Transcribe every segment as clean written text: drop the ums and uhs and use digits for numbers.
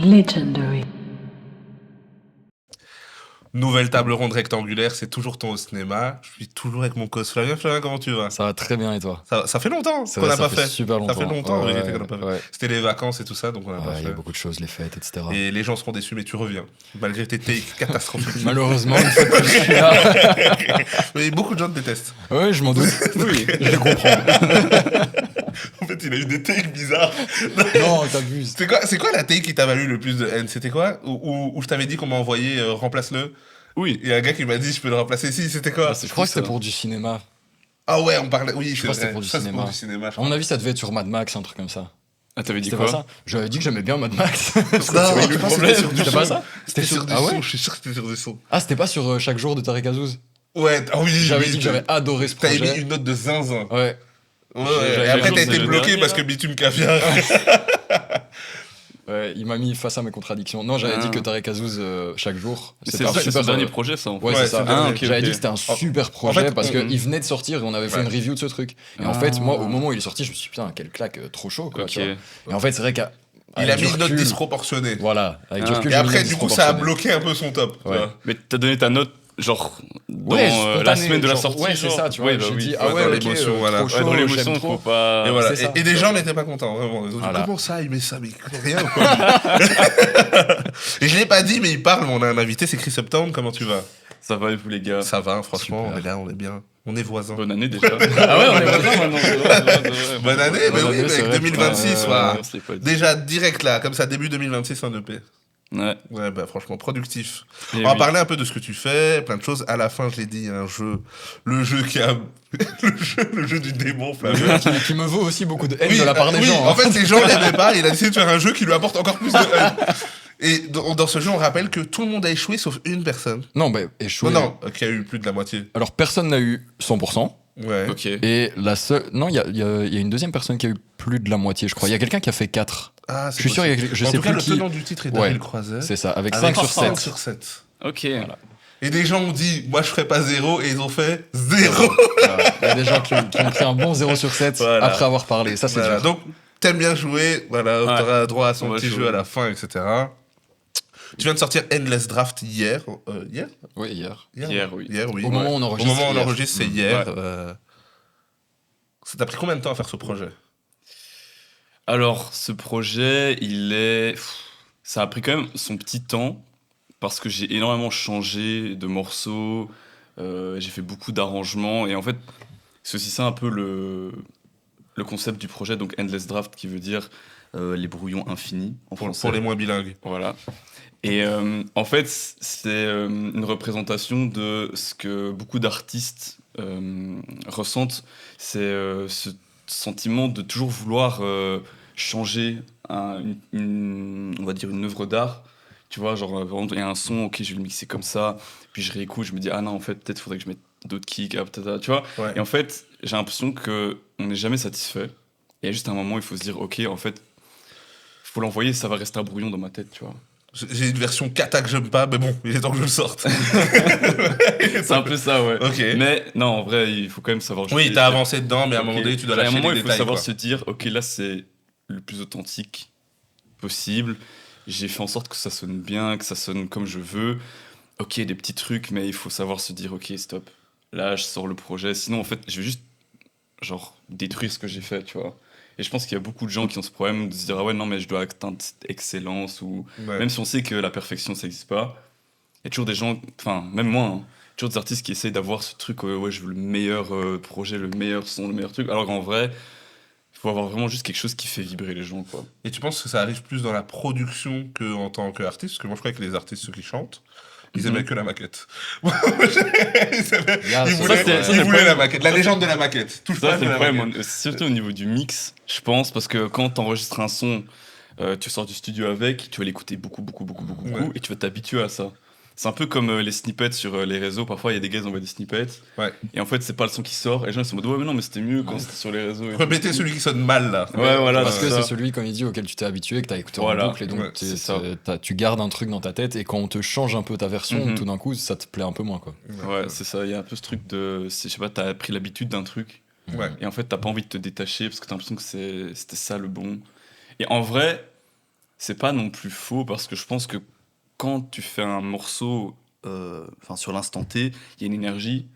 Legendary. Nouvelle table ronde rectangulaire, c'est toujours ton au cinéma. Je suis toujours avec mon cos Flavien. Flavien, comment tu vas? Ça va très bien et toi? Ça fait longtemps C'est qu'on vrai, n'a ça pas fait fait. super Ça fait longtemps. longtemps en Ouais, vérité qu'on n'a pas fait. ouais. C'était les vacances et tout ça, donc on n'a pas Ouais, il y a fait. beaucoup de choses, les fêtes, etc. Et les gens seront déçus, mais tu reviens. Malgré tes takes catastrophiques. Malheureusement, une fois que je suis là. Mais beaucoup de gens te détestent. Ouais, je m'en doute. Oui, je le comprends. En fait, il a eu des takes bizarres. Non, t'abuses. C'est quoi la take qui t'a valu le plus de haine? C'était quoi? Où je t'avais dit qu'on m'a envoyé remplace-le. Oui. Il y a un gars qui m'a dit je peux le remplacer. Si, c'était quoi? Je crois que c'était pour du cinéma. Ah ouais, on parlait. Oui, Je crois que c'était pour du cinéma. Je À crois. mon avis, ça devait être sur Mad Max, un truc comme ça. Ah, t'avais dit C'était quoi? pas ça? J'avais dit que j'aimais bien Mad Max. Non, C'était je pense que c'était sur du C'était son. pas ça? C'était sur du Ah ouais? son, je suis sûr que c'était sur du son. Ah, c'était pas sur Chaque jour de Tarek Azouz? Ouais, ah oui, J'avais oui, dit que j'avais adoré ce T'avais mis projet. une note de zinzin. Ouais. Ouais, J'avais et après dit t'as que été c'est le bloqué dernier, parce là. que Bitume Caviar. Ouais, il m'a mis face à mes contradictions. Non, j'avais Ah. dit que Tarek Azouz, chaque jour. C'est c'était un c'est son super, dernier projet, ça, en fait. Ouais, Ouais, c'est ça. c'est le dernier. Ah, ok, J'avais ok. dit que c'était un super projet fait, parce on- qu'il venait de sortir et on avait fait Ouais. une review de ce truc. Et en Ah. fait, moi, au moment où il est sorti, je me suis dit, putain, quelle claque, trop chaud, quoi. Ok. Tu vois. Et en fait, c'est vrai qu'il Il a mis une note disproportionnée. Voilà, avec du Ah. recul. Et j'ai mis une après, note du coup, ça a disproportionnée. bloqué un peu son top. tu Ouais. vois. Mais t'as donné ta note, genre, dans Ouais, la spontané, semaine de la genre, sortie. ouais, c'est genre. ça, tu vois. Ouais, bah J'ai oui. dit, Ouais, ah ouais, dans ok, l'émotion, voilà. trop Ouais, chaud, dans j'aime l'émotion, trop. faut pas. Et voilà. c'est ça. Et des gens n'étaient pas contents, vraiment. Ils ont dit, Voilà. comment ça, il met ça, mais il connaît rien, ou quoi. Et je l'ai pas dit, mais il parle, mais on a un invité, c'est Chris Uptown, comment tu vas? Ça va, vous, les gars? Ça va, franchement, Super. on est là, on est bien. On est voisins. Bonne année, déjà. Ah ouais, on est voisins maintenant. c'est vrai. Bonne année, mais Bonne oui, année, mec, c'est vrai, 2026, putain, voilà. on se l'est pas dit. Déjà, direct là, comme ça, début 2026, un EP. Ouais. Ouais, bah franchement, productif. Et On va oui. parler un peu de ce que tu fais, plein de choses. À la fin, je l'ai dit, il y a un jeu. Le jeu qui a. le jeu du démon, Flavien. Qui me vaut aussi beaucoup de haine Oui, de la part des oui, gens. en hein. fait, les gens l'aimaient pas. Il a décidé de faire un jeu qui lui apporte encore plus de haine. Et dans ce jeu, on rappelle que tout le monde a échoué sauf une personne. Non, mais échoué. Non, qui a eu plus de la moitié. Alors, personne n'a eu 100%. Ouais. Ok. Et la seule. Non, il y a une deuxième personne qui a eu plus de la moitié, je crois. Il y a quelqu'un qui a fait 4. Ah, Je suis sûr, il y a- je en sais tout cas, plus le qui. tenant du titre est Ouais. Daryl Croiset. C'est ça, avec Avec 5 sur 7. 5 sur 7. Ok. Et des gens ont dit, moi je ferai pas 0, et ils ont fait 0. Voilà. Il y a des gens qui ont pris un bon 0 sur 7 Voilà. après avoir parlé. Ça, c'est Voilà. dur. Donc, t'aimes bien jouer, voilà, Ouais. t'auras droit à On son va petit jouer. jeu à la fin, etc. Tu viens de sortir Endless Draft hier. Hier Oui, hier. Hier, oui. Hier, oui. Au moment où on Au enregistre. moment où on hier. enregistre, c'est hier. Ouais. Ça t'a pris combien de temps à faire ce projet? Alors, ce projet, ça a pris quand même son petit temps parce que j'ai énormément changé de morceaux, j'ai fait beaucoup d'arrangements et en fait, c'est aussi ça un peu le concept du projet, donc Endless Draft qui veut dire les brouillons infinis en français. Pour les moins bilingues. Voilà. Et en fait, c'est une représentation de ce que beaucoup d'artistes ressentent. C'est ce sentiment de toujours vouloir changer on va dire une œuvre d'art. Tu vois, genre, par exemple, il y a un son, ok, je vais le mixer comme ça, puis je réécoute, je me dis, ah non, en fait, peut-être faudrait que je mette d'autres kicks, ah, tu vois. Ouais. Et en fait, j'ai l'impression qu'on n'est jamais satisfait. Et il y a juste un moment où il faut se dire, ok, en fait, faut l'envoyer, ça va rester un brouillon dans ma tête, tu vois. J'ai une version kata que j'aime pas, mais bon, il est temps que je le sorte. C'est un peu ça, ouais. Ok. Mais non, en vrai, il faut quand même savoir. Oui, juste- t'as avancé dedans, mais à un Ok. moment donné, tu dois À un lâcher moment, les il faut détails. savoir quoi. se dire, ok, là, c'est le plus authentique possible. J'ai fait en sorte que ça sonne bien, que ça sonne comme je veux. Ok, des petits trucs, mais il faut savoir se dire, ok, stop. Là, je sors le projet. Sinon, en fait, je vais juste, genre, détruire ce que j'ai fait, tu vois. Et je pense qu'il y a beaucoup de gens qui ont ce problème de se dire, ah ouais, non, mais je dois atteindre cette excellence ou. Ouais. Même si on sait que la perfection, ça n'existe pas, il y a toujours des gens, enfin, même moi, hein, toujours des artistes qui essayent d'avoir ce truc, ouais, je veux le meilleur projet, le meilleur son, le meilleur truc, alors qu'en vrai, il faut avoir vraiment juste quelque chose qui fait vibrer les gens, quoi. Et tu penses que ça arrive plus dans la production qu'en tant qu'artiste? Parce que moi, je crois que les artistes, ceux qui chantent, ils aimaient que la maquette. Ils aimaient- Il y a ils ça, voulaient, c'est- ça, ils c'est voulaient le la problème. maquette. La légende de la maquette. Touche pas Ça, à c'est le la problème, maquette. surtout au niveau du mix, je pense, parce que quand tu enregistres un son, tu sors du studio avec, tu vas l'écouter beaucoup, Ouais. et tu vas t'habituer à ça. C'est un peu comme les snippets sur les réseaux. Parfois, il y a des gars qui envoient des snippets. Ouais. Et en fait, c'est pas le son qui sort. Et les gens ils sont en mode, ouais, mais non, mais c'était mieux quand c'était sur les réseaux. et tout. Remettez celui qui sonne mal, là. Ouais, voilà, Parce que ça. c'est celui, comme il dit, auquel tu t'es habitué, que t'as écouté Voilà. en boucle, et donc Ouais, c'est ça. tu gardes un truc dans ta tête, et quand on te change un peu ta version, Mhm. tout d'un coup, ça te plaît un peu moins, quoi. Ouais, c'est ça. Il y a un peu ce truc de. Je sais pas, t'as pris l'habitude d'un truc. Ouais. Et en fait, t'as pas envie de te détacher parce que t'as l'impression que c'était ça le bon. Et en vrai, c'est pas non plus faux parce que je pense que quand tu fais un morceau, sur l'instant T, il y a une énergie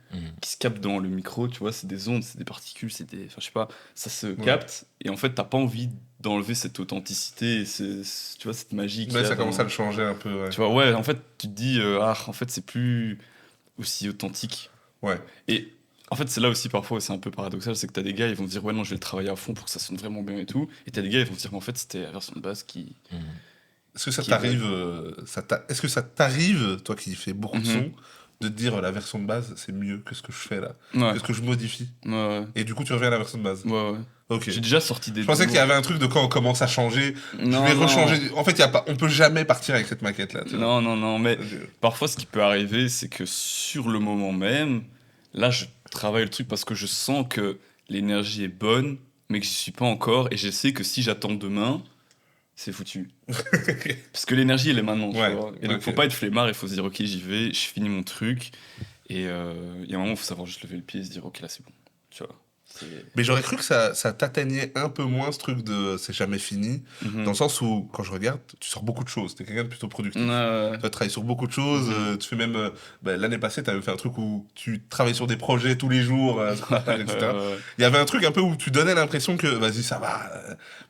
qui se capte dans le micro, tu vois, c'est des ondes, c'est des particules, enfin je sais pas, ça se capte et en fait t'as pas envie d'enlever cette authenticité, tu vois, cette magie qu'il y Mais a ça commence dans- à le changer un peu, ouais. Tu vois, ouais, en fait tu te dis, en fait c'est plus aussi authentique. Ouais. Et en fait, c'est là aussi parfois, c'est un peu paradoxal, c'est que t'as des gars, ils vont se dire, ouais, non, je vais le travailler à fond pour que ça sonne vraiment bien et tout. Et t'as des gars, ils vont se dire, mais en fait, c'était la version de base Est-ce que ça qui est t'arrive, est-ce que ça t'arrive, toi qui fais beaucoup de Mhm. sons, de te dire la version de base, c'est mieux que ce que je fais là, Ouais, que ce que je modifie? ouais, Et du coup, tu reviens à la version de base. ouais, ouais. Ok. J'ai déjà sorti des Je pensais qu'il y démos. avait un truc de quand on commence à changer, je vais Non, non, rechanger. En fait, on peut jamais partir avec cette maquette là, tu vois. non, non, non, mais parfois, ce qui peut arriver, c'est que sur le moment même, là, je travaille le truc parce que je sens que l'énergie est bonne, mais que j'y suis pas encore, et je sais que si j'attends demain, c'est foutu. Parce que l'énergie, elle est maintenant, tu Ouais, vois. Et donc, ok. faut pas être flemmard, il faut se dire, ok, j'y vais, je finis mon truc. Et il y a un moment, il faut savoir juste lever le pied et se dire, ok, là, c'est bon. Tu vois. Mais j'aurais cru que ça t'atteignait un peu moins ce truc de c'est jamais fini, dans le Mhm. sens où, quand je regarde, tu sors beaucoup de choses, t'es quelqu'un de plutôt productif. Ouais, Tu travailles sur beaucoup de choses, Mhm. tu fais même. L'année passée, tu avais fait un truc où tu travailles sur des projets tous les jours, Scrapman, etc. ouais. Il y avait un truc un peu où tu donnais l'impression que vas-y, ça va.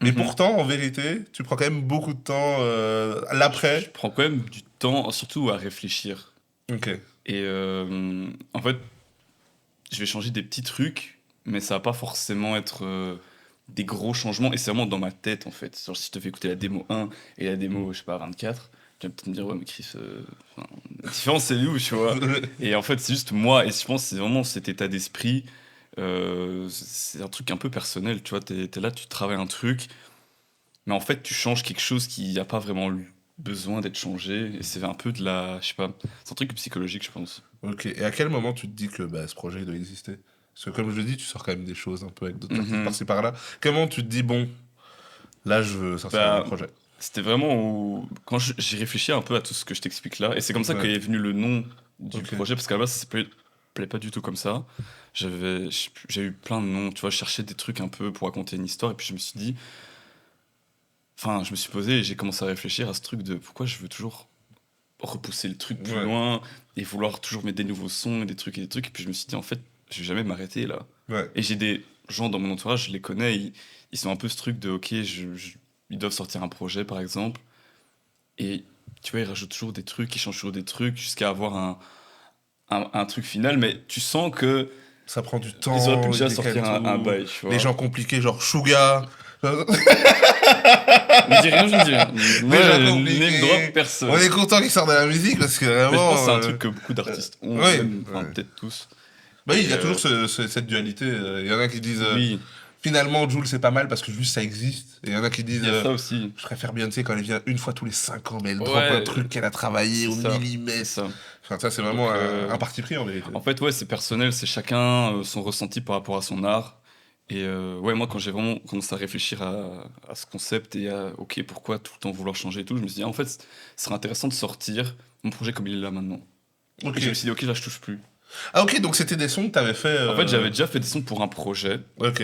Mais Mhm. pourtant, en vérité, tu prends quand même beaucoup de temps Je l'après. prends quand même du temps, surtout à réfléchir. Ok. Et en fait, je vais changer des petits trucs, mais ça va pas forcément être des gros changements. Et c'est vraiment dans ma tête, en fait. Genre, si je te fais écouter la démo 1 et la démo, je sais pas, 24, tu vas peut-être me dire, ouais, mais Chris, la différence, c'est où, tu vois. Et en fait, c'est juste moi. Et je pense que c'est vraiment cet état d'esprit. C'est un truc un peu personnel, tu vois. T'es là, tu travailles un truc, mais en fait, tu changes quelque chose qui n'a pas vraiment eu besoin d'être changé. Et c'est un peu de la. Je sais pas. C'est un truc psychologique, je pense. Ok. Et à quel moment tu te dis que ce projet il doit exister? Parce que comme je le dis, tu sors quand même des choses un peu avec d'autres artistes Mhm. par-ci par-là. Comment tu te dis, bon, là je veux sortir un nouveau Bah, projet? c'était vraiment quand j'ai réfléchi un peu à tout ce que je t'explique là, et c'est comme ça Ouais. qu'est venu le nom du Ok. projet, parce qu'à la base, ça s'appelait pas du tout comme ça. J'ai eu plein de noms, tu vois, je cherchais des trucs un peu pour raconter une histoire, et puis je me suis dit, enfin, je me suis posé et j'ai commencé à réfléchir à ce truc de pourquoi je veux toujours repousser le truc plus Ouais. loin et vouloir toujours mettre des nouveaux sons et des trucs, et puis je me suis dit, en fait, je vais jamais m'arrêter là. Ouais. Et j'ai des gens dans mon entourage, je les connais, ils sont un peu ce truc de, ok, ils doivent sortir un projet par exemple. Et tu vois, ils rajoutent toujours des trucs, ils changent toujours des trucs jusqu'à avoir un truc final, mais tu sens que Ça prend du ils auraient pu temps, ils déjà décalent sortir un tout. bail, tu Les vois. gens compliqués, genre Suga. Ne dis rien, je ne dis rien. Moi, Les gens name drop compliqués. On personne. est content qu'ils sortent de la musique parce que Mais je pense que vraiment. c'est un truc que beaucoup d'artistes ont, Oui. même, enfin, Ouais. peut-être tous. Bah oui, il Et y a toujours cette dualité. Il y en a qui disent oui, finalement Jules c'est pas mal parce que juste ça existe. Et il y en a qui disent il y a ça aussi. je préfère Beyoncé quand elle vient une fois tous les 5 ans, mais elle drop un Ouais, truc qu'elle a travaillé c'est au ça. C'est millimètre. ça. Enfin, ça, c'est vraiment Donc, un parti pris en vérité. en fait, ouais, c'est personnel, c'est chacun son ressenti par rapport à son art. Et ouais, moi, quand j'ai vraiment commencé à réfléchir à ce concept et à, ok, pourquoi tout le temps vouloir changer et tout, je me suis dit, en fait, ce serait intéressant de sortir mon projet comme il est là maintenant. Ok. Et je me suis dit, ok, là, je touche plus. Ah, ok, donc c'était des sons que t'avais fait. En fait, j'avais déjà fait des sons pour un projet. Ok.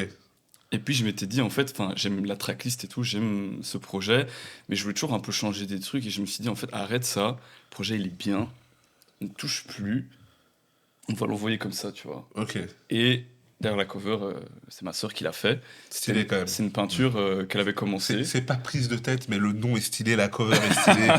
Et puis, je m'étais dit, en fait, enfin, j'aime la tracklist et tout, j'aime ce projet, mais je voulais toujours un peu changer des trucs. Et je me suis dit, en fait, arrête ça, le projet, il est bien, on ne touche plus, on va l'envoyer comme ça, tu vois. Ok. Et derrière la cover, c'est ma sœur qui l'a fait. Stylé quand même. C'est une peinture qu'elle avait commencé. C'est pas prise de tête, mais le nom est stylé, la cover est stylée.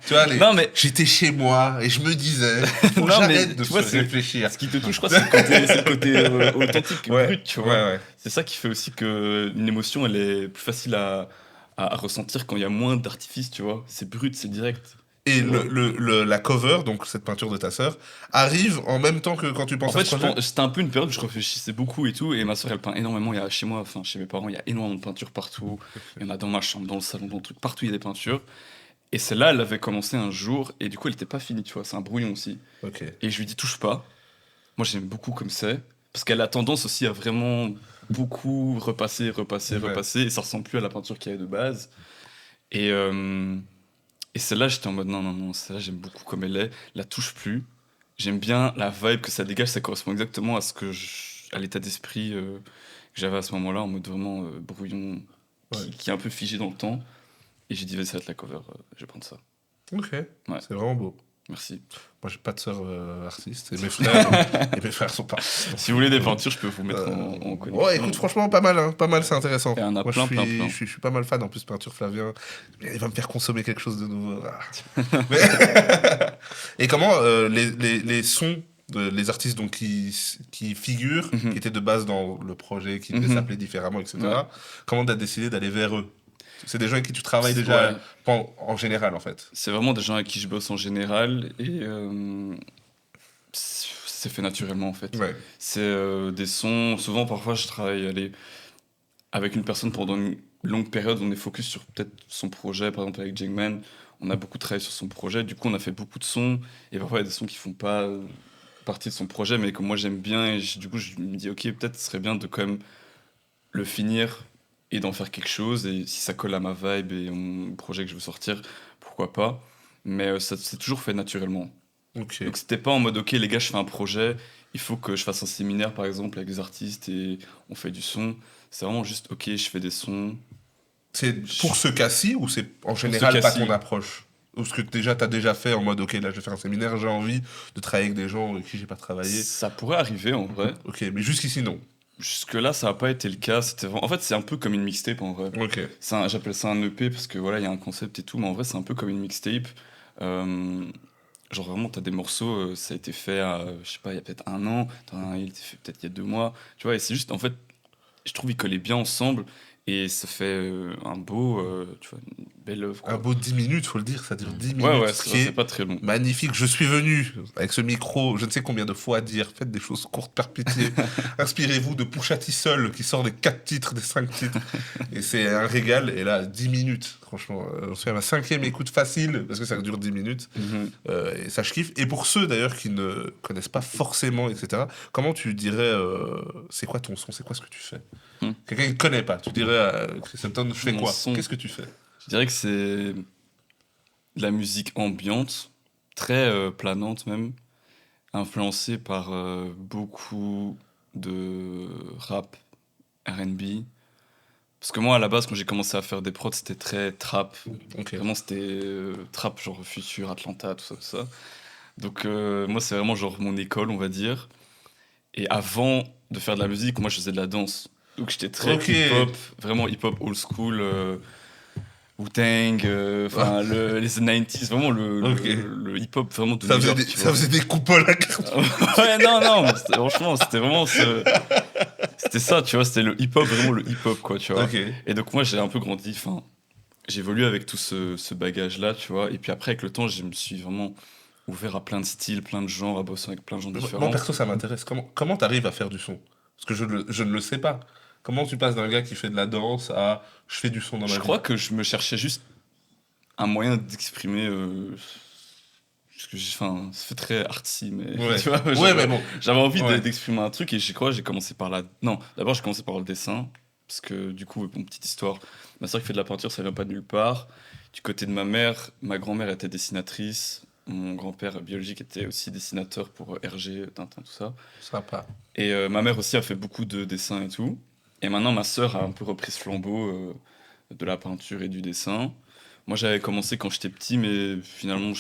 Tu vois, Non, mais j'étais chez moi et je me disais, faut que Non, mais j'arrête de tu vois, se réfléchir. ce qui te touche, je crois, c'est le côté authentique, Ouais, brut, tu vois. ouais. C'est ça qui fait aussi que une émotion, elle est plus facile à ressentir quand il y a moins d'artifice, tu vois. C'est brut, c'est direct. Et Tu vois. la cover, donc cette peinture de ta sœur, arrive en même temps que quand tu En penses à fait, ce projet. c'était un peu une période où je réfléchissais beaucoup et tout, et ma soeur, elle peint énormément. Il y a, chez moi, enfin, chez mes parents, il y a énormément de peintures partout. Il y en a dans ma chambre, dans le salon, dans le truc, partout, il y a des peintures. Et celle-là, elle avait commencé un jour, et du coup, elle était pas finie, tu vois. C'est un brouillon aussi. Ok. Et je lui dis, touche pas. Moi, j'aime beaucoup comme c'est. Parce qu'elle a tendance aussi à vraiment beaucoup repasser, repasser, Ouais. repasser. Et ça ressemble plus à la peinture qu'il y avait de base. Et, euh, et celle-là, j'étais en mode non, non, non, celle-là, j'aime beaucoup comme elle est. La touche plus. J'aime bien la vibe que ça dégage. Ça correspond exactement à à l'état d'esprit que j'avais à ce moment-là, en mode vraiment brouillon, Ouais. qui est un peu figé dans le temps. Et j'ai dit, vas-y, ça va être la cover, je vais prendre ça. Ok, c'est vraiment beau. Merci. Moi, j'ai pas de sœur artiste et mes frères sont pas. Si vous voulez des peintures, je peux vous mettre en connexion. Ouais, écoute, franchement, pas mal, hein, pas mal, c'est intéressant. Il y en a Moi, plein. je suis pas mal fan en plus peinture Flavien. Il va me faire consommer quelque chose de nouveau. Et comment les sons, les artistes donc qui figurent, qui étaient de base dans le projet, qui devaient s'appeler différemment, etc. Ouais. Comment t'as décidé d'aller vers eux? C'est des gens avec qui tu travailles déjà en général, en fait. C'est vraiment des gens avec qui je bosse en général et c'est fait naturellement en fait. Ouais. C'est des sons. Souvent, parfois, je travaille avec une personne pendant une longue période. On est focus sur peut-être son projet. Par exemple, avec Jingman, on a beaucoup travaillé sur son projet. Du coup, on a fait beaucoup de sons et parfois, il y a des sons qui font pas partie de son projet, mais que moi j'aime bien. Et du coup, je me dis, ok, peut-être ce serait bien de quand même le finir et d'en faire quelque chose, et si ça colle à ma vibe et au projet que je veux sortir, pourquoi pas. Mais ça s'est toujours fait naturellement. Ok. Donc c'était pas en mode, ok les gars, je fais un projet, il faut que je fasse un séminaire par exemple avec des artistes et on fait du son. C'est vraiment juste, ok, je fais des sons. C'est pour ce cas-ci ou c'est en général pas cas-ci. ton approche? Ou ce que t'as déjà fait en mode, ok, là je vais faire un séminaire, j'ai envie de travailler avec des gens avec qui j'ai pas travaillé. Ça pourrait arriver en vrai. Ok, mais jusqu'ici non. Jusque-là, ça n'a pas été le cas. En fait, c'est un peu comme une mixtape en vrai. Ok. J'appelle ça un EP parce que voilà, il y a un concept et tout, mais en vrai, c'est un peu comme une mixtape. Genre vraiment, t'as des morceaux, ça a été fait, je sais pas, il y a peut-être 1 an, il a été fait peut-être il y a 2 mois, tu vois, et c'est juste, en fait, je trouve qu'ils collaient bien ensemble, et ça fait un beau, tu vois, une belle œuvre, quoi. Un beau 10 minutes, faut le dire, ça dure 10 minutes. Ouais, ce c'est qui c'est est pas très long. magnifique. Je suis venu avec ce micro, je ne sais combien de fois dire, faites des choses courtes par pitié. Inspirez-vous de Pusha T seul qui sort des 4 titres, des 5 titres. Et c'est un régal. Et là, 10 minutes, franchement. On se fait ma 5e écoute facile parce que ça dure 10 minutes. Et ça, je kiffe. Et pour ceux d'ailleurs qui ne connaissent pas forcément, etc., comment tu dirais, c'est quoi ton son, c'est quoi ce que tu fais? Quelqu'un qui ne connaît pas, tu dirais, Chris Elton, je fais Mon quoi? son. Qu'est-ce que tu fais? Je dirais que c'est de la musique ambiante, très planante même, influencée par beaucoup de rap, R&B. Parce que moi, à la base, quand j'ai commencé à faire des prods, c'était très trap. Ok. Vraiment, c'était trap, genre Future, Atlanta, tout ça. Donc, moi, c'est vraiment genre mon école, on va dire. Et avant de faire de la musique, moi, je faisais de la danse. Donc, j'étais très Ok. hip-hop, vraiment hip-hop old school, Wu-Tang, les 90s, vraiment le hip-hop vraiment de Ça New faisait, York, des, tu ça vois. faisait des coupoles à carton. Ouais, non, franchement, c'était vraiment c'était ça, tu vois, c'était le hip-hop, vraiment le hip-hop, quoi, tu vois. Ok. Et donc, moi, j'ai un peu grandi, j'ai évolué avec tout ce bagage-là, tu vois. Et puis après, avec le temps, je me suis vraiment ouvert à plein de styles, plein de genres, à bosser avec plein de gens différents. Moi, perso, ça m'intéresse. Comment t'arrives à faire du son? Parce que je ne le sais pas. Comment tu passes d'un gars qui fait de la danse à je fais du son dans ma Je vie? crois que je me cherchais juste un moyen d'exprimer. Ça fait très artsy, mais Ouais, tu vois, ouais mais bon. j'avais envie Ouais. d'exprimer un truc et j'ai commencé par la. Non, d'abord j'ai commencé par le dessin, parce que du coup, une petite histoire. Ma soeur qui fait de la peinture, ça vient pas de nulle part. Du côté de ma mère, ma grand-mère était dessinatrice. Mon grand-père biologique était aussi dessinateur pour Hergé, Tintin, tout ça. Sympa. Et ma mère aussi a fait beaucoup de dessins et tout. Et maintenant, ma sœur a un peu repris ce flambeau de la peinture et du dessin. Moi, j'avais commencé quand j'étais petit, mais finalement,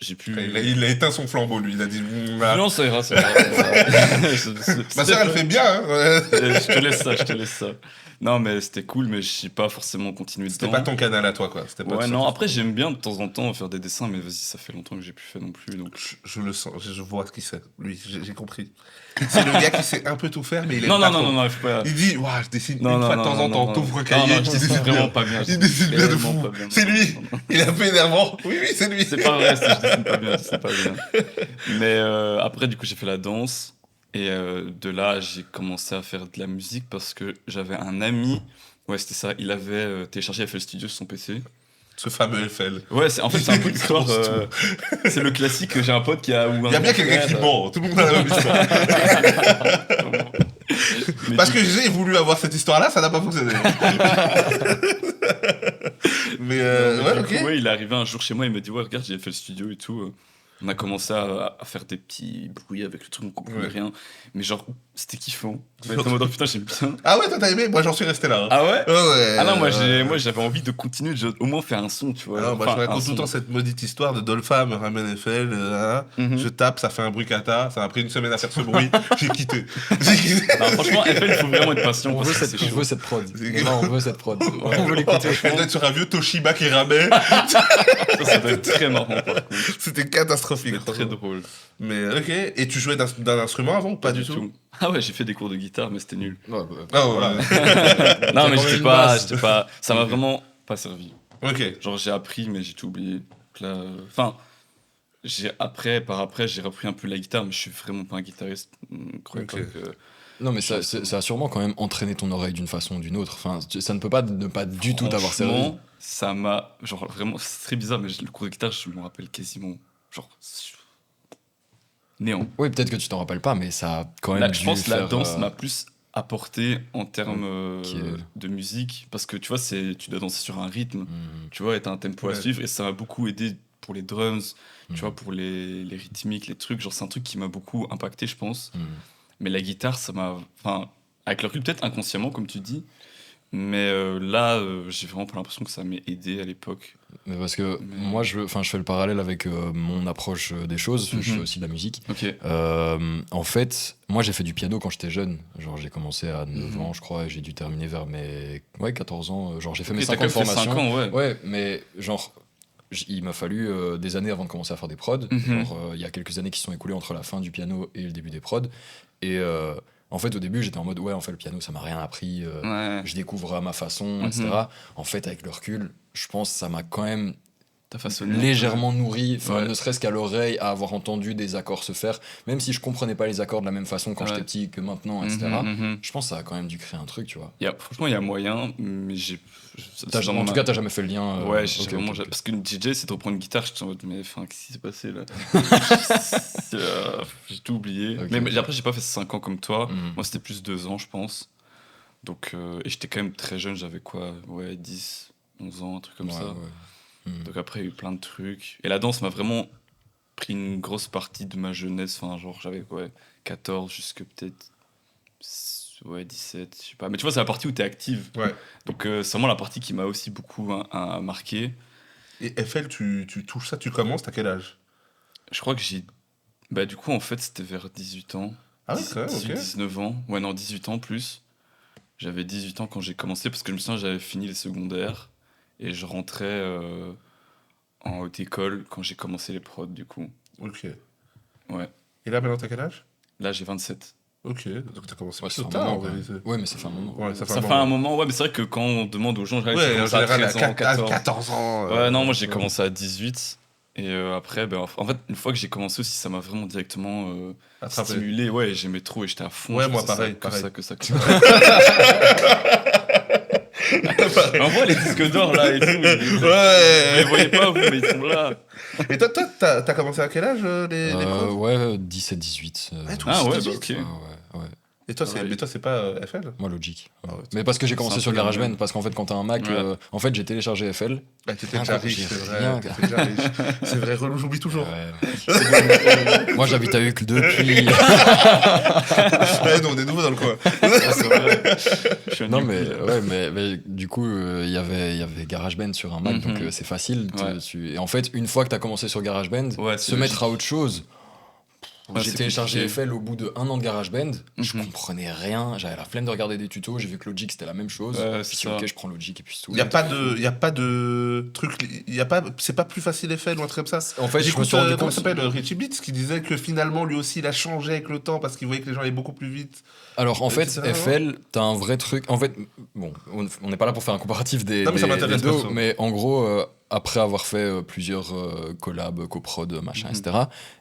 j'ai pu. Il a éteint son flambeau, lui. Il a dit. Là. Non, ça ira, ça ira. Ma soeur, elle fait bien. Hein. Je te laisse ça. Non, mais c'était cool, mais je n'ai pas forcément continué dedans. C'était pas ton canal à toi, quoi. C'était pas Ouais, ça. non, après, j'aime bien de temps en temps faire des dessins, mais vas-y, ça fait longtemps que j'ai plus fait non plus. Donc... Je le sens, je vois ce qu'il sait. Lui, j'ai compris. C'est le gars qui sait un peu tout faire, mais il aime Non, pas non, trop. non, non, faut pas. Il dit, ouais, je dessine Non, une non, fois de non, temps en non, temps, non, t'ouvres un non, cahier, non, il je dessine dessine vraiment bien. pas bien. Il dessine bien de Vraiment fou. pas bien. C'est lui. Il est un peu énervant. Oui, oui, c'est lui. C'est pas vrai, je dessine pas bien, je dessine pas bien. Mais après, du coup, j'ai fait la danse. Et de là, j'ai commencé à faire de la musique parce que j'avais un ami. Ouais, c'était ça. Il avait téléchargé FL Studio sur son PC. Ce fameux FL. Ouais, en fait, c'est un peu l'histoire. C'est le classique que j'ai un pote qui a. Il y a bien quelqu'un qui ment. Tout le monde a la même histoire. Parce que j'ai voulu avoir cette histoire-là, ça n'a pas fonctionné. Mais ouais, Du ok. coup, ouais, il est arrivé un jour chez moi, il m'a dit ouais regarde j'ai fait le studio et tout. On a commencé à faire des petits bruits avec le truc, on comprenait rien. Mais genre, c'était kiffant. On était en mode, oh, putain, j'aime bien. Ah ouais, toi t'as aimé? Moi j'en suis resté là. Hein. Ah ouais? Ouais. Ah non, moi j'avais envie de continuer, au moins faire un son, tu vois. Alors, moi, Enfin, je raconte un tout le son. temps cette maudite histoire de Dolpha me ramène Eiffel. Mhm. Je tape, ça fait un bruit cata. Ça m'a pris une semaine à faire ce bruit. J'ai quitté. J'ai quitté. Non, franchement, FL, il faut vraiment être patient. On parce veut, que cette, c'est on chaud. veut cette prod. C'est- Non, on veut cette prod. On veut l'écouter. Elle doit être sur un vieux Toshiba qui ramait. Ça doit être très marrant, par contre. C'était catastrophique. C'était très franchement. drôle. Mais ok. Et tu jouais d'un instrument avant ou pas du tout? Ah ouais, j'ai fait des cours de guitare, mais c'était nul. Ouais, Ah ouais. voilà. Non, mais quand même j'étais une pas, base. j'étais pas. Ça m'a Ok. vraiment pas servi. Ok. Genre, j'ai appris, mais j'ai tout oublié. Donc là, enfin, par après, j'ai repris un peu la guitare, mais je suis vraiment pas un guitariste. Croyez Ok. pas que. Non, mais ça a sûrement quand même entraîné ton oreille d'une façon ou d'une autre. Enfin, ça ne peut pas ne pas du tout t'avoir servi. Franchement, ça m'a. Genre, vraiment, c'est très bizarre, mais le cours de guitare, je me rappelle quasiment. Genre. Néant. Oui, peut-être que tu t'en rappelles pas, mais ça a quand même Là, dû je pense que la faire, danse m'a plus apporté en termes Ok. de musique, parce que tu vois, tu dois danser sur un rythme, Mhm. tu vois, et t'as un tempo à Ouais. suivre, et ça m'a beaucoup aidé pour les drums, tu Mhm. vois, pour les rythmiques, les trucs. Genre, c'est un truc qui m'a beaucoup impacté, je pense. Mhm. Mais la guitare, ça m'a. Enfin, avec le recul, peut-être inconsciemment, comme tu dis. Mais là, j'ai vraiment pas l'impression que ça m'ait aidé à l'époque. Mais parce que Mais- moi, je fais le parallèle avec mon approche des choses. Je fais Mhm. aussi de la musique. Ok. En fait, moi, j'ai fait du piano quand j'étais jeune. Genre, j'ai commencé à 9 Mhm. ans, je crois, et j'ai dû terminer vers mes 14 ans. Genre, j'ai fait Ok, mes t'as 5 quand ans de même fait 5 formation. ans, ouais. Ouais, mais genre, il m'a fallu des années avant de commencer à faire des prods. Mhm. Genre, il y a quelques années qui se sont écoulées entre la fin du piano et le début des prods. Et en fait, au début, j'étais en mode, ouais, en fait, le piano, ça m'a rien appris. Ouais. Je découvre à ma façon, Mhm. etc. En fait, avec le recul, je pense que ça m'a quand même T'as façonné. légèrement nourri, enfin, Ouais. ne serait-ce qu'à l'oreille, à avoir entendu des accords se faire, même si je comprenais pas les accords de la même façon quand Ouais. j'étais petit que maintenant, etc. Mhm, mhm. Je pense que ça a quand même dû créer un truc, tu vois. Franchement, il y a moyen, mais j'ai. En tout cas, t'as jamais fait le lien. Ouais, j'ai ok, vraiment. ok, ok. Parce que DJ, c'est de reprendre une guitare, j'étais en mode, mais enfin, qu'est-ce qui s'est passé là? J'ai tout oublié. Ok, Mais ok. après, j'ai pas fait 5 ans comme toi. Mhm. Moi, c'était plus 2 ans, je pense. Donc, et j'étais quand même très jeune, j'avais quoi? Ouais, 10, 11 ans, un truc comme Ouais, ça. ouais. Mhm. Donc après, il y a eu plein de trucs. Et la danse m'a vraiment pris une grosse partie de ma jeunesse. Enfin, genre, j'avais ouais, 14 jusque peut-être. Ouais, 17, je sais pas. Mais tu vois, c'est la partie où t'es active. Ouais. Donc, c'est vraiment la partie qui m'a aussi beaucoup marqué. Et FL, tu touches ça, tu commences, t'as quel âge? Je crois que j'ai. Bah, du coup, en fait, c'était vers 18 ans. Ah oui, quand même, 18, ok. 19 ans. Ouais, non, 18 ans plus. J'avais 18 ans quand j'ai commencé parce que je me souviens, j'avais fini les secondaires et je rentrais en haute école quand j'ai commencé les prods, du coup. Ok. Ouais. Et là, maintenant, t'as quel âge? Là, j'ai 27. Ok, donc t'as commencé Ouais, plutôt ça fait un tard, moment, en quand même. réalité. Ouais, mais ça fait un moment. Ouais, Ça fait un moment, ouais, mais c'est vrai que quand on demande aux gens, Ouais, en commencé à général, à 13 ans, 14. 14 ans. Ouais, non, moi j'ai commencé à 18. Et après, ben, en fait, une fois que j'ai commencé aussi, ça m'a vraiment directement Attrapé. stimulé. Ouais, j'aimais trop et j'étais à fond. Ouais, je moi, faisais pareil, ça, pareil. que ça. On voit les disques d'or là et tout. Vous les Ouais. voyez pas, vous, mais ils sont là. Et toi, t'as commencé à quel âge, les prods? Ouais, 17-18. Ouais, toi Ah aussi, ouais, t'as bah, dit. ok. Ouais. Et toi, c'est Ouais. mais toi, c'est pas FL? Moi, Logic. Ah ouais, Mais parce que j'ai c'est commencé un sur peu la GarageBand, même. parce qu'en fait, quand t'as un Mac, Ouais. en fait, j'ai téléchargé FL. Bah, t'étais Ah, déjà j'ai riche, c'est vrai. rien. T'étais déjà riche. C'est vrai, relou, j'oublie toujours. Ouais. Moi, j'habite à Uccle depuis. Ouais, non, on est nouveau dans le coin. C'est vrai. Je suis un Non, nul mais, coup, là. ouais, mais du coup, il y avait GarageBand sur un Mac, donc Mhm. c'est facile. Ouais. Et en fait, une fois que t'as commencé sur GarageBand, Ouais, c'est se mettre logique. à autre chose. Ouais, J'ai c'est téléchargé compliqué. FL au bout de 1 an de GarageBand, je Mhm. comprenais rien, j'avais la flemme de regarder des tutos, j'ai vu que Logic c'était la même chose. Ouais, Puis c'est ok, ça. je prends Logic et puis c'est tout. Il y a pas de truc, c'est pas plus facile FL ou un truc comme ça. En fait, je me J'écoute, suis rendu comment compte. ça s'appelle, Richie Beats, qui disait que finalement, lui aussi, il a changé avec le temps parce qu'il voyait que les gens allaient beaucoup plus vite. Alors en fait, etc., FL, t'as un vrai truc. En fait, bon, on n'est pas là pour faire un comparatif des, Non, mais ça des- m'intéresse, des deux, perso. mais en gros, après avoir fait plusieurs collabs, coprod, machin, Mhm. etc.,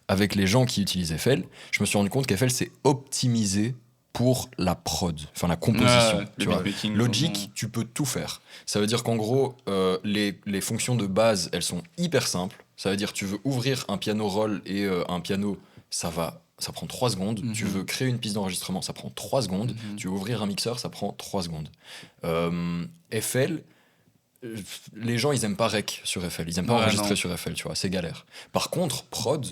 avec les gens qui utilisent FL, je me suis rendu compte qu'FL c'est optimisé pour la prod, enfin la composition. Ouais, tu le vois. beatmaking, Logic, vraiment. tu peux tout faire. Ça veut dire qu'en gros, les fonctions de base, elles sont hyper simples. Ça veut dire tu veux ouvrir un piano roll et un piano, ça prend 3 secondes. Mhm. Tu veux créer une piste d'enregistrement, ça prend 3 secondes. Mhm. Tu veux ouvrir un mixeur, ça prend 3 secondes. FL, les gens, ils aiment pas rec sur FL. Ils aiment pas Ouais, enregistrer non. sur FL, tu vois. C'est galère. Par contre, prod,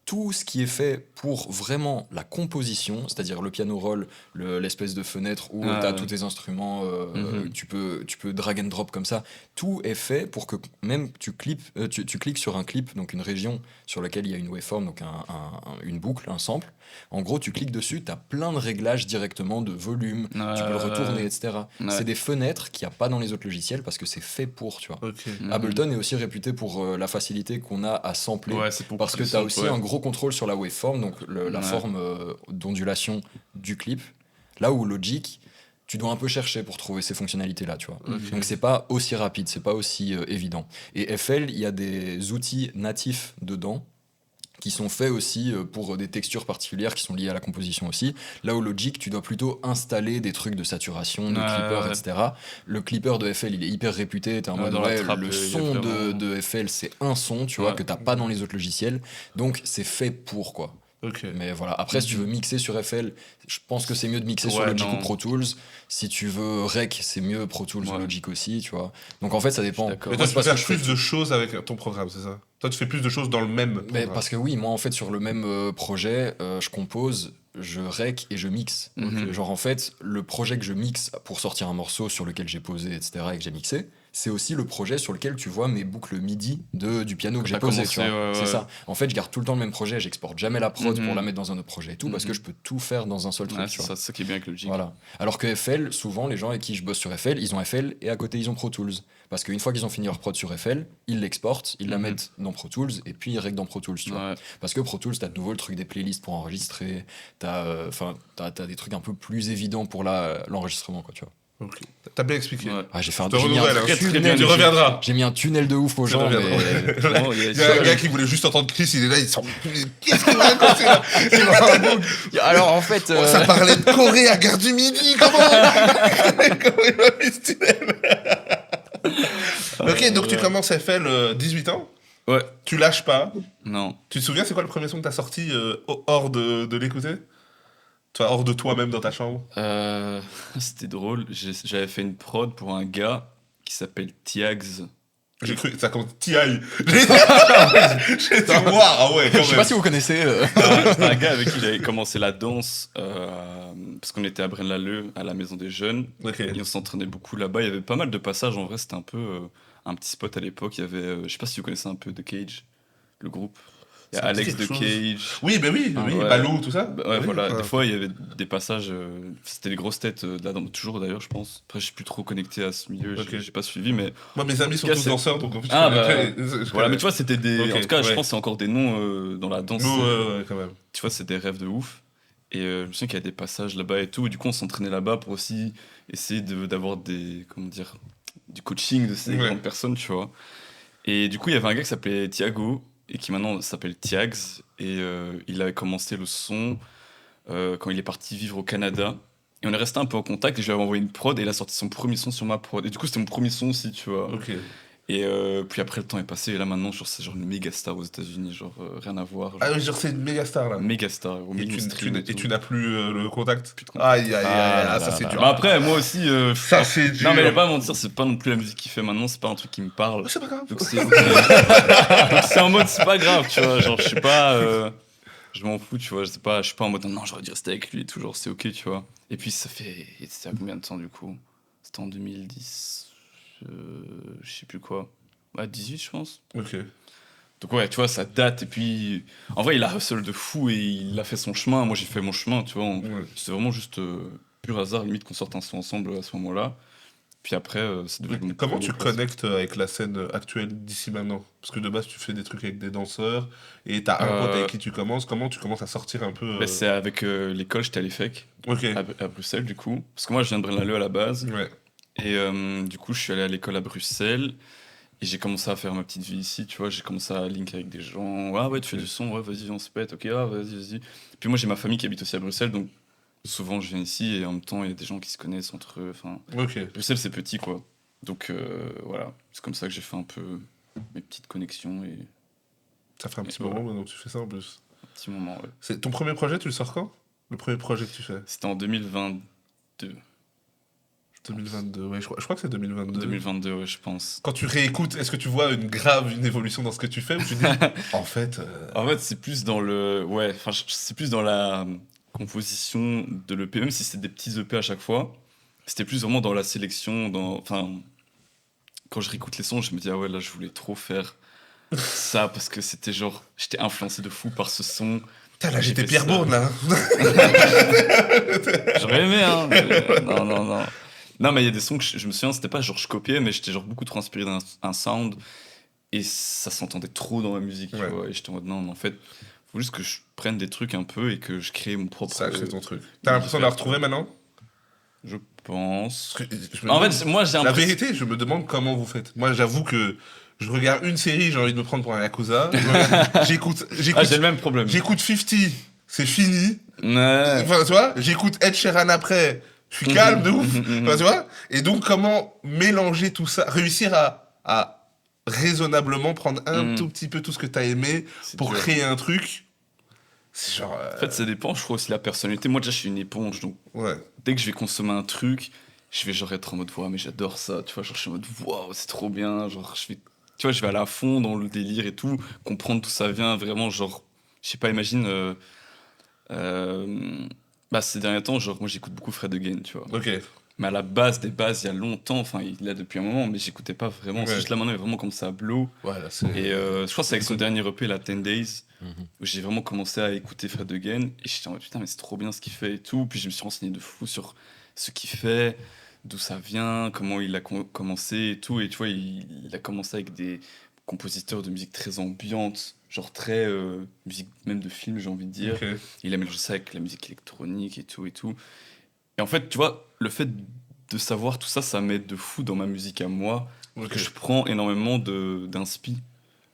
tout ce qui est fait pour vraiment la composition, c'est-à-dire le piano roll, l'espèce de fenêtre où Ah, tu as ouais. tous tes instruments, Mhm. tu peux drag and drop comme ça, tout est fait pour que même tu cliques sur un clip, donc une région sur laquelle il y a une waveform, donc une boucle, un sample. En gros, tu cliques dessus, tu as plein de réglages directement de volume, tu peux le retourner, etc. Ouais. C'est des fenêtres qu'il n'y a pas dans les autres logiciels parce que c'est fait pour, tu vois. Ok. Mhm. Ableton est aussi réputé pour la facilité qu'on a à sampler. Ouais, c'est pour Parce que les tu as samples, aussi ouais. un gros contrôle sur la waveform, donc la Ouais. forme d'ondulation du clip. Là où Logic, tu dois un peu chercher pour trouver ces fonctionnalités-là, tu vois. Ok. Donc c'est pas aussi rapide, c'est pas aussi évident. Et FL, il y a des outils natifs dedans qui sont faits aussi pour des textures particulières qui sont liées à la composition aussi. Là où Logic, tu dois plutôt installer des trucs de saturation, de Ouais, clipper, ouais. etc. Le clipper de FL, il est hyper réputé. T'es en Ouais, mode, dans la ouais, trappe, le il y a son vraiment- de FL, c'est un son, tu vois, Ouais. que t'as pas dans les autres logiciels. Donc c'est fait pour, quoi. Ok. Mais voilà, après, si tu veux mixer sur FL, je pense que c'est mieux de mixer sur Ouais, Logic ou non. Pro Tools. Si tu veux Rec, c'est mieux Pro Tools ou Ouais. Logic aussi, tu vois. Donc en fait, ça dépend. d'accord. Mais Moi, toi, c'est tu peux parce que faire je fais plus de choses avec ton programme, c'est ça? Toi, tu fais plus de choses dans le même Mais programme. parce que oui, moi en fait sur le même projet, je compose, je rec et je mixe. Mhm. Genre en fait, le projet que je mixe pour sortir un morceau sur lequel j'ai posé, etc. et que j'ai mixé, c'est aussi le projet sur lequel tu vois mes boucles MIDI du piano que j'ai t'as posé, commencé, tu vois. ouais, C'est ouais. ça. En fait, je garde tout le temps le même projet, j'exporte jamais la prod pour Mhm. la mettre dans un autre projet et tout, parce que Mhm. je peux tout faire dans un seul truc, Ouais, tu c'est vois. ça, c'est ça qui est bien avec Logic. Voilà. Alors que FL, souvent, les gens avec qui je bosse sur FL, ils ont FL et à côté, ils ont Pro Tools. Parce qu'une fois qu'ils ont fini leur prod sur FL, ils l'exportent, ils la Mhm. mettent dans Pro Tools et puis ils règlent dans Pro Tools, tu vois. Ouais. Parce que Pro Tools, t'as de nouveau le truc des playlists pour enregistrer, t'as des trucs un peu plus évidents pour l'enregistrement, quoi, tu vois. Ok. T'as bien expliqué. Ouais. Ah, j'ai Je te renouvelle, hein. très bien, Tu Logic. reviendras. J'ai mis un tunnel de ouf aux Tu gens, reviendras. mais... Vraiment, il y a- Il y a un gars qui voulait juste entendre Chris, il est là, il sent. Qu'est-ce qu'il raconte là? Alors en fait... Oh, ça parlait de Corée à Gare du Midi, comment? Comment il m'a mis ce tunnel? Ok, donc tu commences FL 18 ans, Ouais, tu lâches pas. non. Tu te souviens, c'est quoi le premier son que t'as sorti hors de l'écouter? Toi, hors de toi-même dans ta chambre? C'était drôle. J'avais fait une prod pour un gars qui s'appelle Tiags. J'ai cru, ça compte TI. J'étais moi, ah ouais, Je quand sais même. pas si vous connaissez... C'était un gars avec qui j'avais commencé la danse parce qu'on était à Braine-l'Alleud, à la maison des jeunes. Ok. Et on s'entraînait beaucoup là-bas. Il y avait pas mal de passages. En vrai, c'était un peu un petit spot à l'époque. Il y avait, je sais pas si vous connaissez un peu The Cage, le groupe. Il y a Ça me dit Alex quelque The chose. Cage. Oui, ben oui, Ah, oui, ouais. Balou, tout ça. Bah ouais, Oui, voilà. enfin, Des fois, il y avait des passages. C'était les grosses têtes de la danse, toujours d'ailleurs, je pense. Après, je suis plus trop connecté à ce milieu. Ok. J'ai pas suivi, mais Moi, mes amis sont cas, tous c'est- danseurs, donc en fait, je Ah, connais bah, pas les- je voilà. connais. Mais tu vois, c'était des. Ok, En tout cas, je ouais. pense que c'est encore des noms dans la danse. Ouais, ouais, quand même. Tu vois, c'est des rêves de ouf. Et je me souviens qu'il y a des passages là-bas et tout. Et du coup, on s'entraînait là-bas pour aussi essayer d'avoir des. Comment dire. Du coaching de ces Ouais. grandes personnes, tu vois. Et du coup, il y avait un gars qui s'appelait Thiago et qui maintenant s'appelle Tiags. Et il avait commencé le son quand il est parti vivre au Canada. Et on est resté un peu en contact et je lui avais envoyé une prod et il a sorti son premier son sur ma prod. Et du coup, c'était mon premier son aussi, tu vois. Ok. Et puis après, le temps est passé et là maintenant, genre, c'est genre une méga star aux États-Unis, genre rien à voir. Genre, Ah oui, genre, c'est une méga star, là. méga star au Et mainstream et et tout. tu n'as plus le contact. Plus de contact. Aïe, aïe, aïe, Ah aïe, là ah, ça là c'est là dur. Bah après, moi aussi. Ça c'est dur. Non, mais je vais pas mentir, c'est pas non plus la musique qu'il fait maintenant, c'est pas un truc qui me parle. C'est pas grave. Donc c'est donc c'est en mode, c'est pas grave, tu vois. Genre, je suis pas. Je m'en fous, tu vois. Je suis pas en mode, non, j'aurais dû rester avec lui et tout, genre, c'est ok, tu vois. Et puis, ça fait. C'était à combien de temps du coup? C'était en 2010. Je sais plus quoi. Ouais, 18, je pense. Ok. Donc ouais, tu vois, ça date. Et puis, en vrai, il a hustle de fou et il a fait son chemin. Moi, j'ai fait mon chemin, tu vois. Ouais. C'est vraiment juste pur hasard, limite, qu'on sorte un son ensemble à ce moment-là. Puis après, c'est devenu mon Comment premier tu projet. connectes avec la scène actuelle d'ici maintenant? Parce que de base, tu fais des trucs avec des danseurs et t'as un pote avec qui tu commences. Comment tu commences à sortir un peu Bah, c'est avec l'école, j'étais à l'EFEC, Ok. à Bruxelles, du coup. Parce que moi, je viens de Braine-l'Alleud à la base. Ouais. Et du coup, je suis allé à l'école à Bruxelles. Et j'ai commencé à faire ma petite vie ici, tu vois. J'ai commencé à link avec des gens. Ah ouais, tu fais du son, ouais, vas-y, on se pète. Ok, ah, vas-y. Puis moi, j'ai ma famille qui habite aussi à Bruxelles. Donc souvent, je viens ici et en même temps, il y a des gens qui se connaissent entre eux. Enfin, Ok. Bruxelles, c'est petit, quoi. Donc voilà, c'est comme ça que j'ai fait un peu mes petites connexions et Ça fait un petit Et voilà. moment maintenant que tu fais ça en plus. un petit moment, ouais. C'est ton premier projet, tu le sors quand? Le premier projet que tu fais? C'était en 2022. 2022, ouais, je crois que c'est 2022. 2022, ouais, je pense. Quand tu réécoutes, est-ce que tu vois une évolution dans ce que tu fais ou tu dis, en fait, En fait, c'est plus dans le. Ouais, enfin, c'est plus dans la composition de l'EP, même si c'était des petits EP à chaque fois. C'était plus vraiment dans la sélection. Enfin, quand je réécoute les sons, je me dis, ah ouais, là, je voulais trop faire ça parce que c'était genre. J'étais influencé de fou par ce son. putain, là, J'ai j'étais fait Pierre ça. Bourne, là. J'aurais aimé, hein. Non, non, non. Non, mais il y a des sons que je me souviens, c'était pas genre je copiais, mais j'étais genre beaucoup trop inspiré d'un sound et ça s'entendait trop dans ma musique, tu Ouais. vois. Et j'étais en mode non, mais en fait, faut juste que je prenne des trucs un peu et que je crée mon propre. Ça, c'est ton truc. T'as l'impression de la retrouver maintenant? Je pense. Parce que je me En demande- fait, moi j'ai La l'impression. vérité, je me demande comment vous faites. Moi, j'avoue que je regarde une série, j'ai envie de me prendre pour un Yakuza. J'écoute, Ah, j'ai le même problème. j'écoute 50, c'est fini. Ouais. Enfin, tu vois, j'écoute Ed Sheeran après, je suis calme de ouf. Enfin, tu vois. Et donc, comment mélanger tout ça, réussir à raisonnablement prendre un tout petit peu tout ce que t'as aimé C'est pour dur. créer un truc. C'est genre. En fait, ça dépend, je crois aussi de la personnalité. Moi, déjà, je suis une éponge, donc Ouais. dès que je vais consommer un truc, je vais genre être en mode, ouais, mais j'adore ça, tu vois, genre je suis en mode, waouh, c'est trop bien, genre tu vois, je vais aller à fond dans le délire et tout, comprendre d'où ça vient, vraiment, genre, je sais pas, imagine, bah ces derniers temps, genre, moi j'écoute beaucoup Fred Again, tu vois, Ok. mais à la base des bases, il y a longtemps, enfin, il l'a depuis un moment, mais j'écoutais pas vraiment, c'est Ouais. juste là maintenant, il a vraiment commencé à blow, Ouais, là, c'est. et je crois que c'est avec son dernier EP, la 10 Days, Mhm. où j'ai vraiment commencé à écouter Fred Again et j'étais en mode putain mais c'est trop bien ce qu'il fait et tout, puis je me suis renseigné de fou sur ce qu'il fait, d'où ça vient, comment il a commencé et tout, et tu vois il a commencé avec des compositeurs de musique très ambiante, genre très musique même de film j'ai envie de dire, Ok. il a mélangé ça avec la musique électronique et tout et en fait tu vois le fait de savoir tout ça ça m'aide de fou dans ma musique à moi, Ok. que je prends énormément d'inspi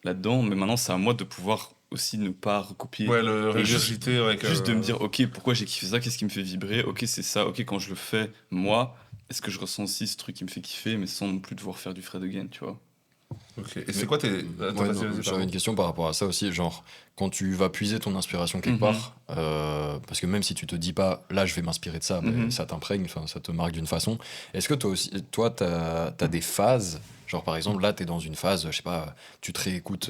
là-dedans, mais maintenant c'est à moi de pouvoir aussi ne pas recopier. Ouais, le Et régurgiter avec. Juste de me dire, ok, pourquoi j'ai kiffé ça, qu'est-ce qui me fait vibrer, ok, c'est ça, ok, quand je le fais, moi, est-ce que je ressens aussi ce truc qui me fait kiffer, mais sans non plus devoir faire du Fred again, tu vois. Ok. Et c'est quoi tes. Attends, Ouais, vas-y, non, vas-y, j'avais pardon. une question par rapport à ça aussi, genre quand tu vas puiser ton inspiration quelque Mhm. part, parce que même si tu te dis pas là je vais m'inspirer de ça, mais Mhm. ça t'imprègne, enfin ça te marque d'une façon. Est-ce que toi aussi, toi t'as des phases, genre par exemple là t'es dans une phase, je sais pas, tu te réécoutes,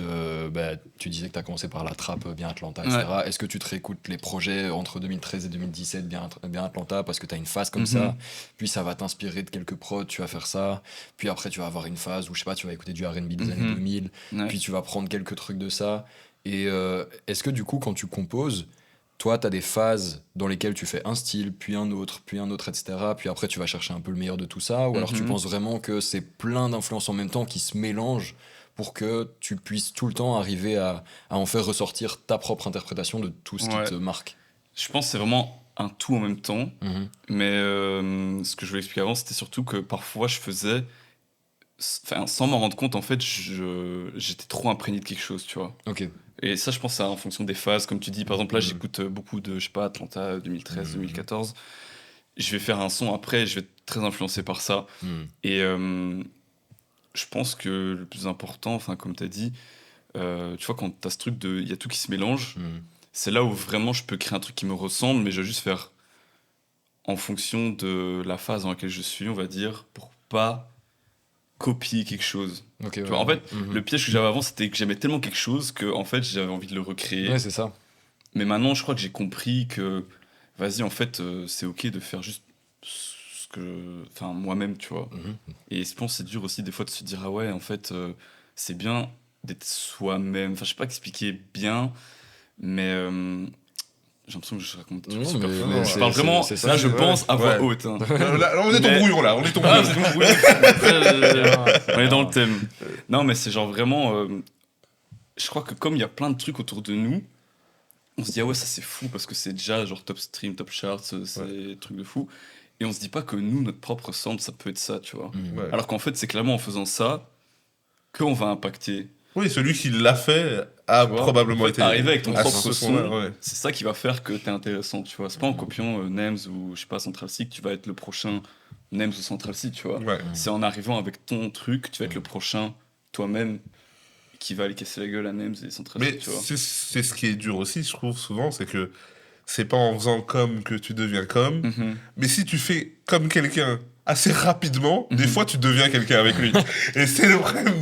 tu disais que t'as commencé par la trappe bien Atlanta, etc. Est-ce que tu te réécoutes les projets entre 2013 et 2017 bien Atlanta parce que t'as une phase comme Mhm. ça, puis ça va t'inspirer de quelques prods, tu vas faire ça, puis après tu vas avoir une phase où je sais pas, tu vas écouter du R&B des années Mhm. 2000. Ouais. Puis tu vas prendre quelques trucs de ça. Et est-ce que du coup, quand tu composes, toi, tu as des phases dans lesquelles tu fais un style, puis un autre, etc. Puis après, tu vas chercher un peu le meilleur de tout ça. Ou alors tu Mhm. penses vraiment que c'est plein d'influences en même temps qui se mélangent pour que tu puisses tout le temps arriver à en faire ressortir ta propre interprétation de tout ce Ouais. qui te marque. Je pense que c'est vraiment un tout en même temps, Mhm. mais ce que je voulais expliquer avant, c'était surtout que parfois je faisais, enfin, sans m'en rendre compte, en fait, j'étais trop imprégné de quelque chose, tu vois. Ok. Et ça, je pense, c'est en fonction des phases. Comme tu dis, par exemple, là, Mhm. j'écoute beaucoup de, je sais pas, Atlanta 2013, Mhm. 2014. Je vais faire un son après, je vais être très influencé par ça. Mhm. Et je pense que le plus important, enfin, comme tu as dit, tu vois, quand tu as ce truc de. Il y a tout qui se mélange, Mhm. c'est là où vraiment je peux créer un truc qui me ressemble, mais je vais juste faire en fonction de la phase dans laquelle je suis, on va dire, pour pas copier quelque chose. Ok, Tu ouais, vois, en ouais. fait, Mhm. le piège que j'avais avant, c'était que j'aimais tellement quelque chose que, en fait, j'avais envie de le recréer. Ouais, c'est ça. Mais maintenant, je crois que j'ai compris que, vas-y, en fait, c'est ok de faire juste ce que, enfin, moi-même, tu vois. Mhm. Et je pense que c'est dur aussi des fois de se dire, ah ouais, en fait, c'est bien d'être soi-même. Enfin, je sais pas expliquer bien, mais j'ai l'impression que je raconte des trucs Non, super mais- flous. mais Je c'est- parle vraiment, c'est ça, là, je ouais. pense à voix Ouais. haute. Hein. Là, on est ton Mais- brouillon, là. On est ton Ah, brouillon. c'est bon, oui. On est dans le thème. Non, mais c'est genre vraiment. Je crois que comme il y a plein de trucs autour de nous, on se dit ah ouais, ça c'est fou parce que c'est déjà genre top stream, top charts, c'est des trucs de fou. Et on se dit pas que nous, notre propre sound, ça peut être ça, tu vois. Mhm. Ouais. Alors qu'en fait, c'est clairement en faisant ça qu'on va impacter. Oui, celui qui l'a fait a Tu vois, probablement en fait, été. arriver avec ton à propre ce son, son-là, ouais. c'est ça qui va faire que t'es intéressant, tu vois. C'est pas en copiant Nems ou je sais pas Central C que tu vas être le prochain Nems ou Central C, tu vois. Ouais. C'est en arrivant avec ton truc, tu vas être le prochain toi-même qui va aller casser la gueule à Nems et Central C, Mais tu vois. c'est ce qui est dur aussi, je trouve, souvent, c'est que c'est pas en faisant comme que tu deviens comme, Mhm. mais si tu fais comme quelqu'un assez rapidement, des fois tu deviens quelqu'un avec lui. Et c'est le problème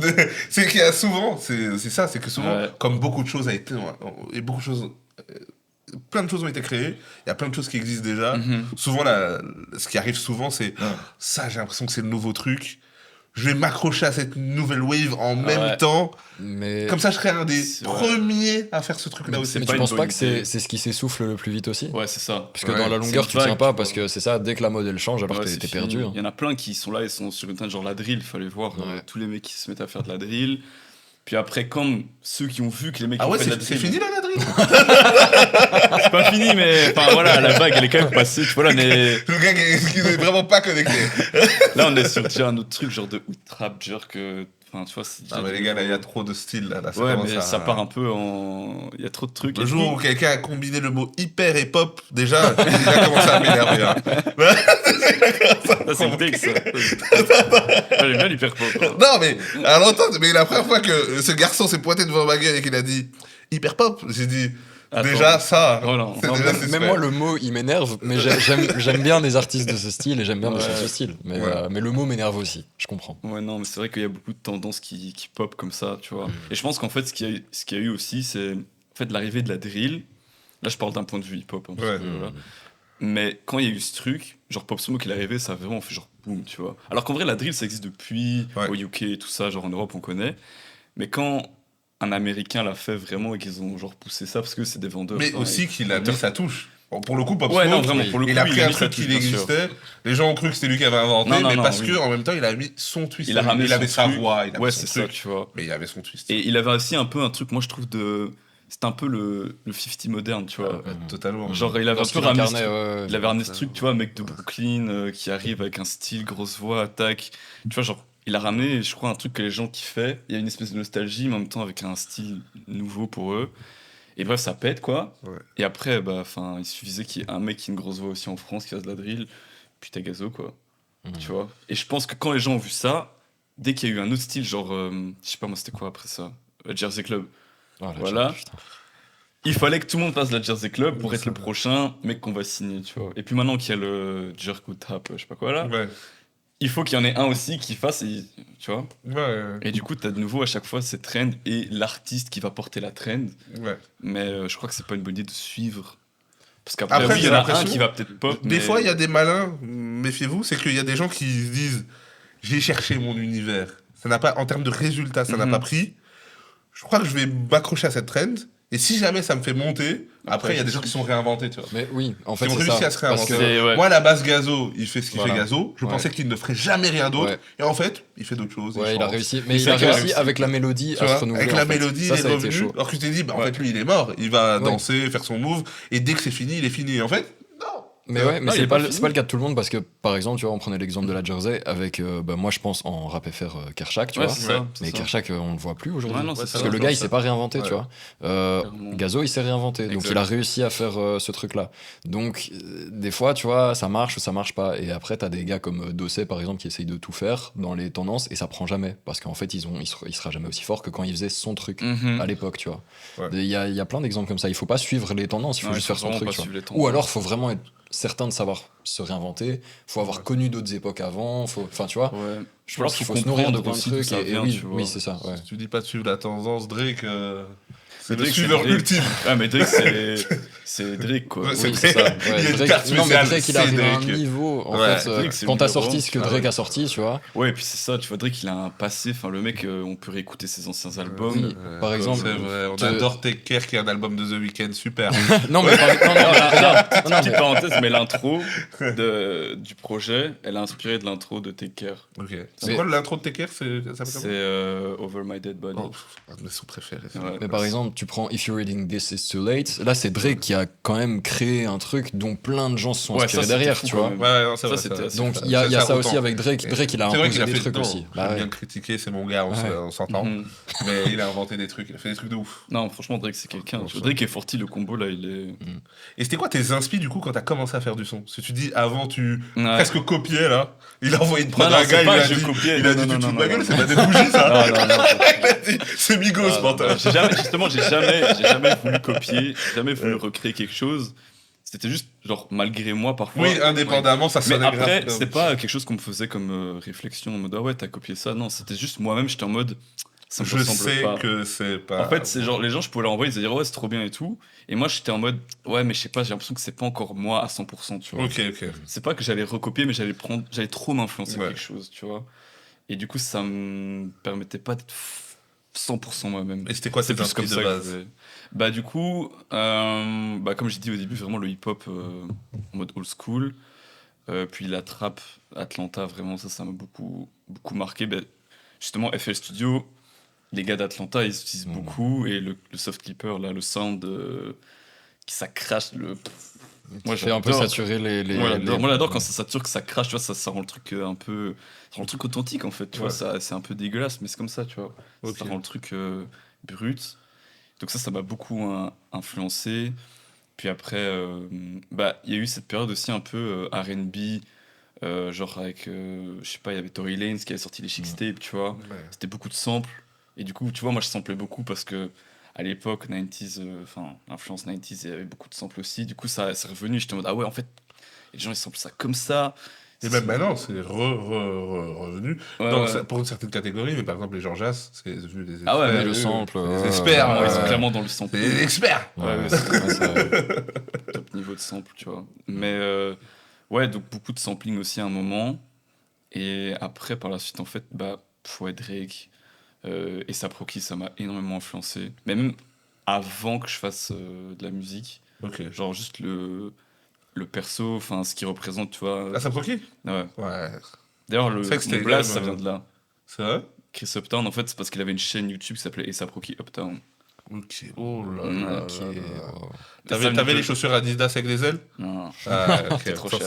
c'est qu'il y a souvent, c'est ça, c'est que souvent, comme beaucoup de choses a été, et beaucoup de choses, plein de choses ont été créées, il y a plein de choses qui existent déjà. Souvent, ce qui arrive souvent, c'est ça, j'ai l'impression que c'est le nouveau truc. Je vais m'accrocher à cette nouvelle wave en même temps. Mais... Comme ça, je serai un des premiers à faire ce truc-là aussi. Mais tu penses pas que c'est ce qui s'essouffle le plus vite aussi? Ouais, c'est ça. Parce que dans la longueur, tu tiens pas, parce que c'est ça, dès que la mode elle change, alors t'es perdu. Il y en a plein qui sont là, ils sont sur une teinte genre la drill, il fallait voir tous les mecs qui se mettent à faire de la drill. Puis après, comme ceux qui ont vu que les mecs ah ont ouais, fait de la drill... c'est fini là, la drill. C'est pas fini, mais enfin voilà, la vague elle est quand même passée. Tu vois, là, on est... Le gars qui est vraiment pas connecté. Là, on est sur déjà un autre truc, genre de trap jerk. Enfin, tu vois, ah, mais les gars, là, il y a trop de style. Là, ouais, mais ça part un peu en. Il y a trop de trucs. Le jour où quelqu'un a combiné le mot hyper et pop, déjà, il a commencé à m'énerver. Hein. Ça, c'est une take, ça. J'aime bien l'hyper pop. Hein. Non, mais à longtemps, mais la première fois que ce garçon s'est pointé devant ma gueule et qu'il a dit hyper pop, j'ai dit. Attends. Déjà, ça. Oh non. Non, même moi, le mot, il m'énerve, mais j'aime bien des artistes de ce style et j'aime bien des choses de ce style. Mais le mot m'énerve aussi, je comprends. Ouais, non, mais c'est vrai qu'il y a beaucoup de tendances qui pop comme ça, tu vois. Et je pense qu'en fait, ce qu'il y a eu aussi, c'est en fait l'arrivée de la drill. Là, je parle d'un point de vue hip-hop. Hein, parce que, voilà. Mais quand il y a eu ce truc, genre Pop Smoke, il est arrivé, ça a vraiment fait genre boum, tu vois. Alors qu'en vrai, la drill, ça existe depuis au UK et tout ça, genre en Europe, on connaît. Mais quand un Américain l'a fait vraiment et qu'ils ont genre poussé ça parce que c'est des vendeurs. Mais aussi qu'il a mis sa touche. Bon, pour le coup, Pop ouais, Smoke, non, vraiment, pour le coup, il a pris un truc qui qui existait. Les gens ont cru que c'était lui qui avait inventé, mais parce que en même temps, il a mis son twist. Il avait sa voix, il avait c'est son ça, truc. tu vois. Mais il avait son twist. Et il avait aussi un peu un truc, moi je trouve c'était un peu le 50 moderne, tu vois. Totalement. Genre, il avait un peu ramené il avait ramené ce truc, tu vois, un mec de Brooklyn qui arrive avec un style, grosse voix, attaque. Tu vois, genre, il a ramené, je crois, un truc que les gens kiffaient. Il y a une espèce de nostalgie, mais en même temps avec un style nouveau pour eux. Et bref, ça pète, quoi. Ouais. Et après, il suffisait qu'il y ait un mec qui ait une grosse voix aussi en France, qui fasse de la drill, puis t'as Gazo, quoi. Tu vois. Et je pense que quand les gens ont vu ça, dès qu'il y a eu un autre style, genre, je sais pas moi, c'était quoi après ça Jersey Club. Voilà. Il fallait que tout le monde passe la Jersey Club pour être le prochain mec qu'on va signer, tu vois. Et puis maintenant qu'il y a le Jerk ou Tap, je sais pas quoi là, il faut qu'il y en ait un aussi qui fasse, tu vois. Et du coup, t'as de nouveau à chaque fois cette trend et l'artiste qui va porter la trend. Mais je crois que c'est pas une bonne idée de suivre. Parce qu'après, oui, il y en a un qui va peut-être pop. Des fois, il y a des malins, méfiez-vous, c'est qu'il y a des gens qui se disent j'ai cherché mon univers. Ça n'a pas, en termes de résultats, ça n'a pas pris. Je crois que je vais m'accrocher à cette trend. Et si jamais ça me fait monter, après il y a des gens qui sont réinventés, tu vois. Mais oui, en fait, ils ont c'est réussi ça. à se réinventer. Moi, à la base, Gazo, il fait ce qu'il fait Gazo. Je pensais qu'il ne ferait jamais rien d'autre. Et en fait, il fait d'autres choses. Ouais, il a réussi. Mais il a réussi avec la mélodie à se renouveler. Avec la mélodie, il est revenu. chaud. Alors que tu t'es dit, en fait, lui, il est mort. Il va danser, faire son move. Et dès que c'est fini, il est fini. En fait, non. Mais c'est pas le cas de tout le monde parce que par exemple, tu vois, on prenait l'exemple de la Jersey avec moi je pense en rap FR Kershak, tu vois. Mais Kershak on le voit plus aujourd'hui parce que le gars il s'est pas réinventé, tu vois. Gazo il s'est réinventé, donc il a réussi à faire ce truc là. Donc des fois, tu vois, ça marche ou ça marche pas. Et après t'as des gars comme Dossé par exemple qui essayent de tout faire dans les tendances et ça prend jamais parce qu'en fait il sera jamais aussi fort que quand il faisait son truc à l'époque, tu vois. Il y a plein d'exemples comme ça. Il faut pas suivre les tendances, il faut juste faire son truc, tu vois. Ou alors faut vraiment être certain de savoir se réinventer, faut avoir connu d'autres époques avant, enfin tu vois, je pense qu'il faut se nourrir de plein de trucs oui c'est ça. Si tu dis pas de suivre la tendance, Drake c'est le suiveur ultime. Ah mais Drake c'est Drake quoi. Oui, c'est ça. Drake il arrive à un niveau en fait quand t'as sorti ce que Drake a sorti, tu vois. Ouais, et puis c'est ça, tu vois, Drake il a un passé, enfin le mec on peut réécouter ses anciens albums. Par exemple, c'est vrai, on adore Take Care qui est un album de The Weeknd, super. Non mais regarde, petite parenthèse, mais l'intro du projet, elle a inspiré de l'intro de Take Care. OK. C'est quoi l'intro de Take Care, c'est Over My Dead Body. Mais son préféré. Mais par exemple, tu prends If You're Reading This It's Too Late, là c'est Drake qui a quand même créé un truc dont plein de gens se sont inspirés derrière, tu vois. Donc il y a ça aussi avec Drake. Drake il a imposé des trucs aussi. Je viens de critiquer, c'est mon gars, on s'entend. Mais il a inventé des trucs, il a fait des trucs de ouf. Non, franchement Drake c'est quelqu'un. Drake est forti, le combo là il est. Et c'était quoi tes inspi du coup quand t'as commencé à faire du son? Parce que tu dis avant tu presque copiais là. Il a envoyé une prod à un gars, il a dit tu te fous de ma gueule, c'est pas des bougies ça. Il a dit c'est Migos, menteur. J'ai jamais voulu copier, jamais voulu recréer quelque chose. c'était juste, genre, malgré moi parfois. Oui, indépendamment, ça Mais sonnait après, grave. c'était pas quelque chose qu'on me faisait comme réflexion en mode ah ouais, t'as copié ça. Non, c'était juste moi-même, j'étais en mode ça me Je ressemble sais pas. que c'est pas. En fait, c'est genre les gens, je pouvais leur envoyer, ils allaient dire ouais, c'est trop bien et tout. Et moi, j'étais en mode ouais, mais je sais pas, j'ai l'impression que c'est pas encore moi à 100%, tu vois. Ok, ok. C'est pas que j'allais recopier, mais j'allais trop m'influencer de Ouais. quelque chose, tu vois. Et du coup, ça me permettait pas d'être 100% moi-même. Et c'était quoi C'est tes plus comme inspirations ça de que je base? faisais. Bah du coup, comme j'ai dit au début, vraiment le hip-hop en mode old school. Puis la trappe Atlanta, vraiment ça m'a beaucoup marqué. Ben, justement, FL Studio, les gars d'Atlanta, ils utilisent beaucoup. Et le soft clipper, là, le sound, qui ça crache. Moi, Fait un peu j'adore. saturer Moi, j'adore quand ça sature, que ça crache, tu vois, ça rend le truc un peu. Ça rend le truc authentique, en fait, tu vois. C'est un peu dégueulasse, mais c'est comme ça, tu vois. Ok. Ça rend le truc brut. Donc ça m'a beaucoup influencé. Puis après, il y a eu cette période aussi un peu R&B, genre avec, je sais pas, il y avait Tory Lanez qui avait sorti les Chic Tapes, tu vois. Ouais. C'était beaucoup de samples. Et du coup, tu vois, moi je samplais beaucoup parce que à l'époque, 90s, influence 90s, il y avait beaucoup de samples aussi. Du coup, ça c'est revenu. J'étais en mode, ah ouais, en fait, les gens ils samplent ça comme ça. Et même maintenant, c'est revenu. Ouais, Dans, ouais. pour une certaine catégorie, mais par exemple, les Georgias, c'est vu des experts. Ah ouais, mais le eux, sample. les experts, Ils sont ouais. clairement dans le sample. C'est des experts. Ouais, top niveau de sample, tu vois. Mais ouais, donc beaucoup de sampling aussi à un moment. Et après, par la suite, en fait, ouais, Drake et Saproki, ça m'a énormément influencé. Mais même avant que je fasse de la musique, Ok. genre juste le perso, enfin ce qu'il représente, tu vois. Ah, ça pour qui? Ouais. Ouais. D'ailleurs, C'est vrai que c'était mon blast, quand ça même, vient de là. C'est vrai? Chris Uptown, en fait, c'est parce qu'il avait une chaîne YouTube qui s'appelait Saproki Uptown. Ok. Oh là là. Ok. là là. Wow. T'avais les chaussures Adidas avec des ailes? Non. Ah, ok. C'était trop cher.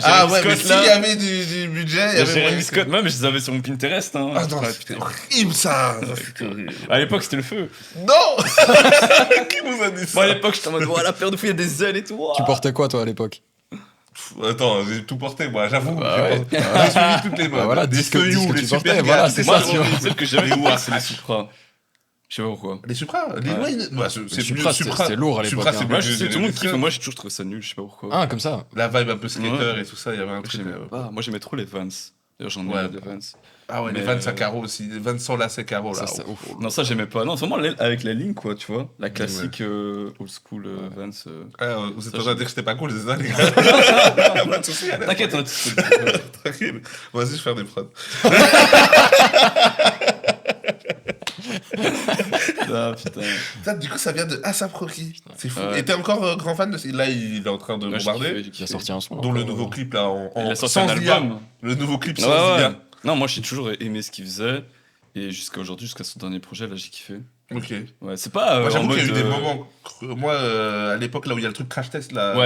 Ah ouais, mais Scott, s'il là. y avait du budget, il y avait Jérémy moyen Scott, même, je les avais sur mon Pinterest. Hein. Ah non, Ouais, c'était putain. horrible ça! C'était horrible. À l'époque, c'était le feu. Non! Qui nous a dit Moi, à ça? l'époque, j'étais en mode, voilà, paire de fouilles, il y a des ailes et tout. Tu portais quoi, toi, à l'époque? Attends, j'ai tout porté, moi, j'avoue. Bah ouais. J'ai suivi toutes les modes. voilà, des dis ce que feuillous, tu les portais, super voilà, gars, c'est moi, ça, tu vois. Celle que j'avais Les oublié, c'est les Wahash. Supra. Je sais pas pourquoi. Les Supra? Les Ouais. c'est Supra, mieux, c'était lourd à l'époque, Supra, hein. c'est Moi, mieux je sais, que tout le monde les- kiffe, mais moi, j'ai toujours trouvé ça nul, je sais pas pourquoi. Ah, comme ça. La vibe un peu skater Ouais. et tout ça, il y avait un truc. J'aimais pas. Moi, j'aimais trop les Vans. D'ailleurs, j'en ai Ouais. des Vans. Ah ouais, les Mais, Vans à carreaux aussi. Les Vans sans lacets carreaux, là. Ça, Ouf. Non, ça, j'aimais pas. Non, c'est vraiment avec la ligne, quoi, tu vois. La classique old school Vans. Ah, vous êtes Ça, en train de dire que c'était pas cool, c'est ça, les gars? Pas de soucis, allez. T'inquiète, on a tous. Tranquille. Vas-y, je vais faire des prods. Ah, putain. Ça, du coup, ça vient de Asap Rocky. C'est fou. Ouais. Et t'es encore grand fan de... Là, il est en train de Moi, j'ai bombarder. kiffé, j'ai Il a kiffé. sorti un son. Dont le encore. nouveau clip, là, Il a sorti sans un IA. album. Le nouveau clip Ouais, sans ouais. IA. Non, moi, j'ai toujours aimé ce qu'il faisait. Et jusqu'à aujourd'hui, jusqu'à son dernier projet, là, j'ai kiffé. Ok. Ouais, c'est pas. Moi, en j'avoue qu'il y a eu mode, des moments... Moi, à l'époque, là où il y a le truc crash test, là...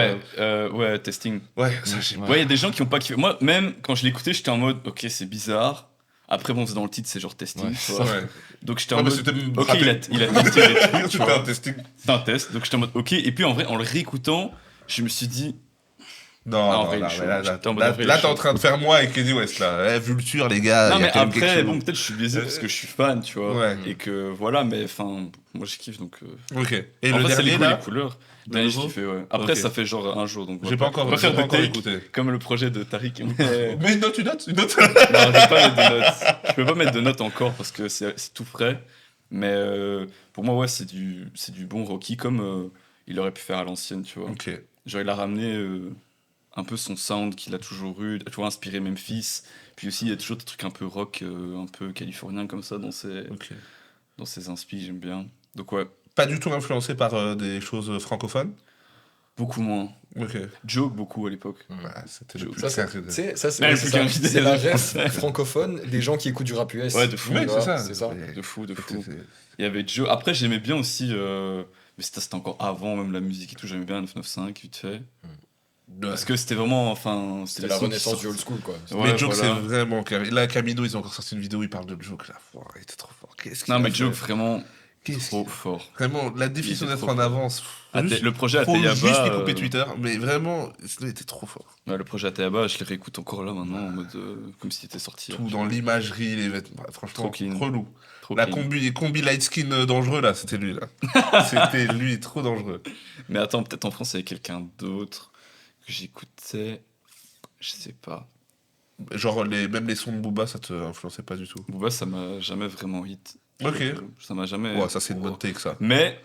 Ouais, testing. Ouais, ça, j'ai... Ouais. Ouais, il y a des gens qui ont pas kiffé. Moi, même quand je l'écoutais, j'étais en mode, ok, c'est bizarre. Après, bon, c'est dans le titre, c'est genre testing. Ouais. Tu vois. Ouais. Donc j'étais Ouais, en mais mode, c'était... ok, il a testé les trucs, tu C'était vois. un testing. C'est un test. Donc j'étais en mode, ok. Et puis en vrai, en le réécoutant, je me suis dit, Non, en non, vrai, il là, est chaud. là, J'étais en mode, en vrai, il est là, t'es en chaud. train de faire moi et Kenny West, là. Eh, Vulture, les gars, non, il y a mais quand même quelque après, chose. bon, peut-être je suis biaisé parce que je suis fan, tu vois. Ouais. Et que voilà, mais enfin, moi je kiffe donc. Ok. Et En le fait, c'est dernier, les là, couleurs. le Dernier, j'ai nouveau kiffé, ouais. Après, Ok. ça fait genre un jour donc. j'ai pas encore, On va j'ai faire pas de encore take écouté. comme le projet de Tariq. Mais... Mais une note, une note, une note. Non, je vais pas mettre de notes. Je peux pas mettre de notes encore parce que c'est tout frais. Mais pour moi, ouais, c'est du bon Rocky comme il aurait pu faire à l'ancienne, tu vois. Ok. Genre, il a ramené un peu son sound qu'il a toujours eu, il a toujours inspiré Memphis. Puis aussi, il y a toujours des trucs un peu rock, un peu californien comme ça dans Ok. ses inspi, j'aime bien. Donc, ouais, Pas du tout influencé par des choses francophones. beaucoup moins. Ok. Joke beaucoup à l'époque. Ouais, c'était le Ça, plus Ça, clair. c'est, tu sais, ça, c'est, Ouais, ouais, le c'est plus ça. qu'un C'est vidéo. la ref francophone des gens qui écoutent du rap US. Ouais, de fou. Oui, Tu c'est vois, ça. c'est ça. De fou, de fou. C'est- Il y avait Joe. Après, j'aimais bien aussi, mais c'était encore avant même la musique et tout, j'aimais bien 995, vite fait. Parce que c'était vraiment, enfin, C'était les la sons qui renaissance du sortent. old school, quoi. Ouais, mais Joke, voilà. c'est vraiment carré. Là, Camino, ils ont encore sorti une vidéo où ils parlent de Joke. Là. Oh, il était trop fort. Qu'est-ce qu'il Non, a mais fait Joke, vraiment, Qu'est-ce Trop qu'il- fort. Vraiment, la définition Il était d'être trop en fort. avance. Le projet Faut Ateyaba, juste lui couper Twitter, mais vraiment, il était trop fort. ouais, le projet Ateyaba, je le réécoute encore là maintenant en mode comme s'il était sorti. Tout dans l'imagerie, les vêtements. Franchement, Trop clean. relou. Trop La clean. combi light skin dangereux, là, c'était lui, là. C'était lui, trop dangereux. Mais attends, peut-être en France, il y avait quelqu'un d'autre que j'écoutais. Je sais pas. Genre, même les sons de Booba, ça te influençait pas du tout. Booba, ça m'a jamais vraiment hit. Ok. Ça m'a jamais. Ouais, ça, c'est une bonne take, ça. Mais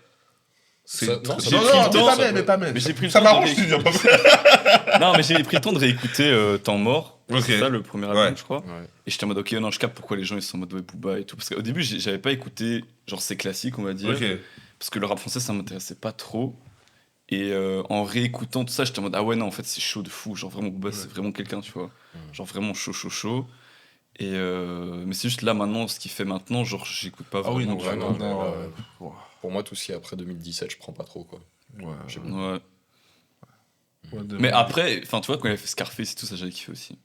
C'est Ça- très- non, ça- non, j'ai pris non, le temps, mais pas ça mais pas mais. Mais j'ai pris le Ça temps de m'arrange, tu dis, pas non, mais j'ai pris le temps de réécouter Temps mort. Ok. C'est ça le premier album, Ouais. je crois. Ouais. Et j'étais en mode ok, non, je capte pourquoi les gens ils sont en mode ouais, Booba et tout. Parce qu'au début, j'avais pas écouté genre ces classiques, on va dire. Ok. Parce que le rap français, ça m'intéressait pas trop. Et en réécoutant tout ça, j'étais en mode ah ouais, non, en fait, c'est chaud de fou. Genre vraiment, Booba, c'est vraiment quelqu'un, tu vois. Genre vraiment chaud, chaud, chaud. Et mais c'est juste là maintenant, ce qu'il fait maintenant, genre j'écoute pas Ah oui, vraiment. non, tu ouais, vois. non, non, mais, pour moi, tout ce qui est après 2017, je prends pas trop, quoi. Ouais. J'ai- Ouais. Ouais, de- Mais après, enfin, tu vois, quand il a fait Scarface et tout ça, j'avais kiffé aussi.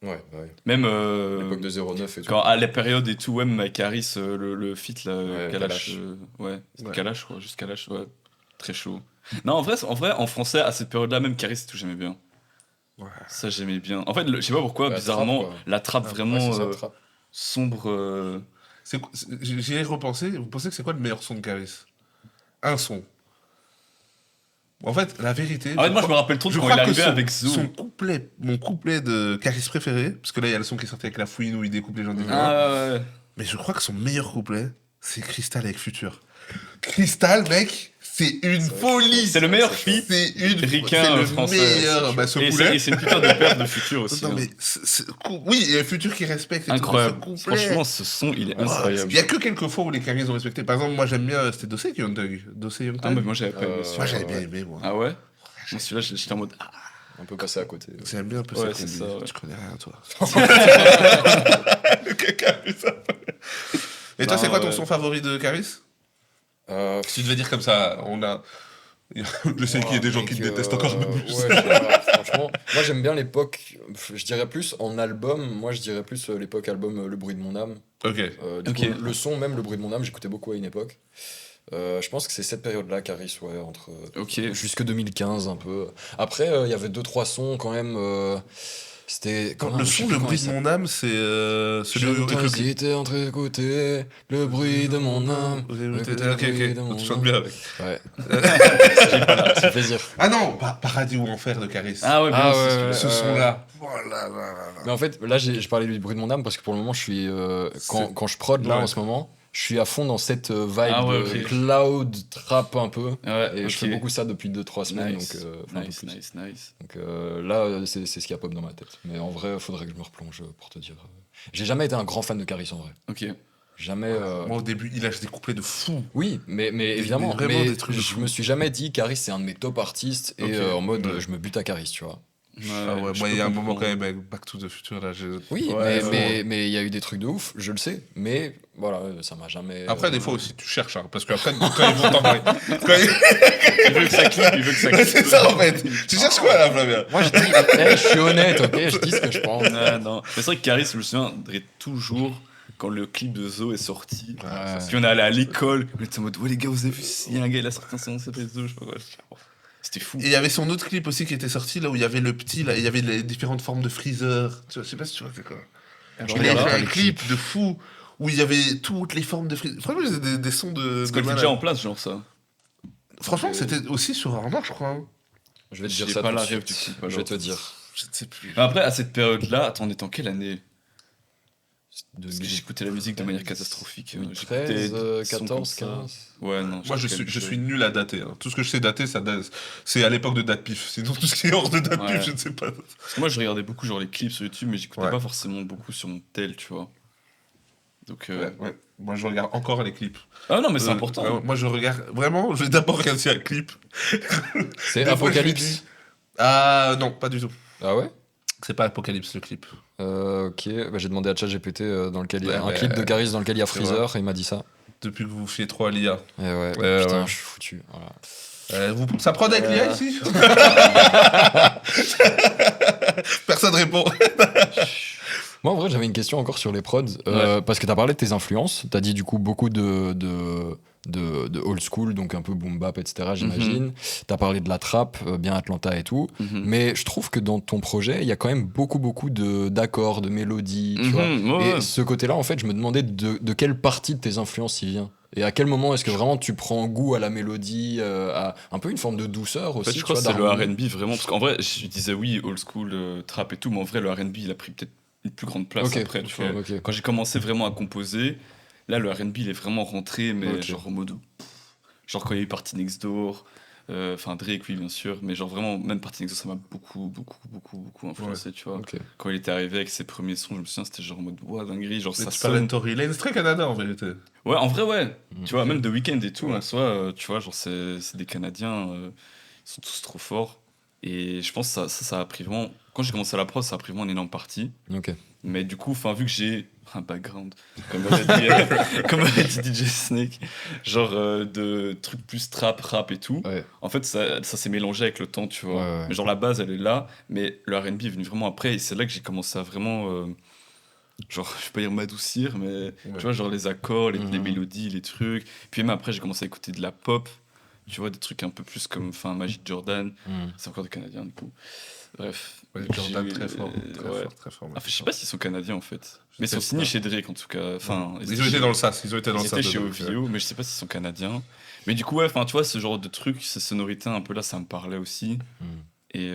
Ouais, ouais. Même L'époque de 09 et tout. quand à la période et tout, ouais, même avec Harris, le feat là, Ouais, Kalash, Kalash. ouais, c'était Ouais. Kalash, je crois, juste Kalash, ouais, très chaud. Non, en vrai, en français, à cette période-là, même Caris et tout, j'aimais bien. Ouais. Ça, j'aimais bien. En fait, je sais pas pourquoi, La bizarrement, trappe, quoi. la trappe Ah, vraiment Ouais, c'est ça, trap. sombre. J'y ai repensé. Vous pensez que c'est quoi le meilleur son de Caris? Un son. En fait, la vérité. Ah ouais, moi, je me rappelle trop de quand il arrivait avec Zo. mon couplet de Caris préféré, parce que là, il y a le son qui est sorti avec La Fouine où il découpe les gens des Ah ouais, ouais. Mais je crois que son meilleur couplet, c'est Cristal avec Futur. Cristal, mec, c'est une C'est vrai que folie. C'est le meilleur c'est feat. C'est Ricain, c'est le français, meilleur. c'est Bah, ce Et couplet. c'est une putain de perte de futur aussi. Non, hein. mais oui, et Futur qui respecte. et tout, Incroyable. ce couplet. Franchement, ce son, il est Wow. incroyable. Il y a que quelques fois où les Caris ont respecté. Par exemple, moi j'aime bien, c'était Dossé Young Thug. Dossé Young Ah, Thug. mais moi, j'avais pas aimé Euh, ce Moi j'avais bien ouais. aimé, moi. Ah ouais? Moi, celui-là, j'étais en mode. Ah, Un peu passé à côté. J'aime bien un peu Ouais, cette c'est combi. ça, ouais. Tu connais rien, toi. Quelqu'un a vu ça. Et toi, Non, c'est quoi ton ouais. son favori de Caris? Si tu devais dire comme ça, on a. Je sais qu'il y a des gens qui te détestent encore un peu plus. Ouais, je sais pas, franchement, moi j'aime bien l'époque, je dirais plus en album, moi je dirais plus l'époque album Le bruit de mon âme. Ok. Du Ok. coup, le son même, Le bruit de mon âme, j'écoutais beaucoup à une époque. Je pense que c'est cette période-là, Caris, ouais, entre ok. jusque 2015 un peu. Après, il y avait 2-3 sons quand même. C'était. Quand comment- le je sais son, plus le comment bruit il de mon âme, c'est celui J'ai avec le clip. hésité entre écouter le bruit de mon âme. Ok, ok. Tu chantes bien avec. Ouais. Ça fait plaisir. Ah non, Paradis ou Enfer de Caris. Ah ouais, bien Ah c'est ouais, celui-là. ouais. Ce son-là. Oh là là là là. Mais en fait, là, je parlais du bruit de mon âme parce que pour le moment, je suis. Quand je prod là Ouais. en ce moment, je suis à fond dans cette vibe Ah ouais, de ok. cloud trap un peu. Ouais, Et ok. je fais beaucoup ça depuis 2-3 semaines. Nice. Donc, enfin, un peu Nice, plus. nice, nice. Donc là, c'est ce qui a pop dans ma tête. Mais en vrai, faudrait que je me replonge pour te dire. J'ai jamais été un grand fan de Caris en vrai. Ok. Jamais. Moi, au début, il lâche des couplets de fou. Oui, mais évidemment. vraiment Mais des trucs de je fou. me suis jamais dit Caris c'est un de mes top artistes et Ok. en mode Ouais. je me bute à Caris, tu vois. Ah ouais, je moi, il y peux a un moment comprendre. quand même avec Back to the Future, là. Oui, Ouais, mais il y a eu des trucs de ouf, je le sais. Mais voilà, ça m'a jamais. Après, des fois aussi, tu cherches, hein, parce qu'après, quand ils vont t'en parler. Il veut que ça clique, il veut que ça clique. C'est ça, en fait. Tu cherches quoi, là, Flavien? Moi, je dis, je suis honnête, ok, je dis ce que je pense. Ah, non. Mais c'est vrai que Caris, je me souviendrai toujours quand le clip de Zo est sorti. Ouais. Puis on est allé à l'école, on était en mode ouais les gars, vous avez vu, il y a un gars, il a sorti un son, ça s'appelle Zo, je sais pas quoi. C'était fou. Et il y avait son autre clip aussi qui était sorti, là où il y avait le petit, là, il y avait les différentes formes de freezer. Tu vois, je sais pas si tu vois c'est quoi. Je Il regarde avait pas fait un les clip de fou où il y avait toutes les formes de freezer. Franchement, il y avait des sons de. C'est de quoi le malade. déjà en place, genre ça? Franchement, c'était aussi sur Armor, je crois. hein. Je vais te J'ai dire ça pas tout la de rêve suite. du clip, Je vais alors. te dire. Je ne sais plus. Après, à cette période-là, attends, on est en quelle année? Parce que 2013, j'écoutais la musique de manière catastrophique. 2013, J'écoutais des sons 14, comme ça. 15. Ouais, non. Moi, je suis nul à dater. hein. Tout ce que je sais dater, c'est à l'époque de date pif. Sinon, tout ce qui est hors de date Ouais. pif, je ne sais pas. Parce que moi, je regardais beaucoup genre les clips sur YouTube, mais j'écoutais Ouais. pas forcément beaucoup sur mon tel, tu vois. Donc. Ouais. Moi, je regarde encore les clips. Ah non, mais c'est Euh, important. moi, je regarde. Vraiment, je vais d'abord regarder un clip. C'est Des fois, je me Apocalypse. dis- Ah, non, pas du tout. Ah ouais C'est pas Apocalypse, le clip. Ok, bah, j'ai demandé à ChatGPT dans lequel il y a Ouais, un clip de Caris dans lequel il y a c'est Freezer et il m'a dit ça. Depuis que vous fiez trop à l'IA. Et ouais, Ouais, putain, ouais. je suis foutu. Voilà. Ça prod avec l'IA ici Personne répond. Moi, en vrai, j'avais une question encore sur les prods. Parce que t'as parlé de tes influences. T'as dit du coup beaucoup de de old school, donc un peu boom bap, etc., j'imagine. T'as parlé de la trap, bien Atlanta et tout. Mais je trouve que dans ton projet, il y a quand même beaucoup d'accords, de mélodies, tu vois. Ouais. Et ce côté-là, en fait, je me demandais de quelle partie de tes influences il vient. Et à quel moment est-ce que vraiment tu prends goût à la mélodie, à un peu une forme de douceur En aussi, fait, je tu crois que vois, c'est le d'harmonie. R&B vraiment, parce qu'en vrai, je disais oui, old school, trap et tout, mais en vrai, le R&B, il a pris peut-être une plus grande place Ok, après, tu vois. ok. Quand j'ai commencé vraiment à composer, là, le R&B, il est vraiment rentré, mais Ok. genre en mode... Genre quand il y a eu Party Next Door, enfin Drake, oui, bien sûr, mais genre vraiment, même Party Next Door, ça m'a beaucoup influencé, tu vois. Ok. Quand il était arrivé avec ses premiers sons, je me souviens, c'était genre en mode, ouah, dinguerie, genre Mais ça tu parlais de sonne... Tory Lanez, c'est très Canada en vérité. Ouais, en vrai, ouais. Tu vois, Ok. même The Weeknd et tout, Ouais. en soi, tu vois, genre, c'est des Canadiens, ils sont tous trop forts. Et je pense que ça a pris vraiment. Quand j'ai commencé la prod, ça a pris vraiment une énorme partie. Ok. Mais du coup, vu que j'ai un background, comme aurait dit, comme aurait dit DJ Snake, genre de trucs plus trap, rap et tout, Ouais. en fait, ça s'est mélangé avec le temps, tu vois. Ouais. Mais genre, la base, elle est là, mais le R&B est venu vraiment après. Et c'est là que j'ai commencé à vraiment. Genre, je vais pas dire m'adoucir, mais Ouais. tu vois, genre les accords, les Mhm. mélodies, les trucs. Puis même après, j'ai commencé à écouter de la pop, tu vois, des trucs un peu plus comme Magic Jordan. Mhm. C'est encore des Canadiens, du coup. Bref. Ouais, Donc, Jordan, j'ai- très fort, ouais. très fort. Je sais pas s'ils sont Canadiens en fait. Mais ils sont sais signés pas. chez Drake en tout cas. Enfin, Ils ont été dans le SAS, ils ont été dans ils le étaient SAS. chez de OVO, mais je sais pas s'ils sont Canadiens. Mais du coup, ouais, tu vois, ce genre de truc, ces sonorités un peu là, ça me parlait aussi. Mhm. Et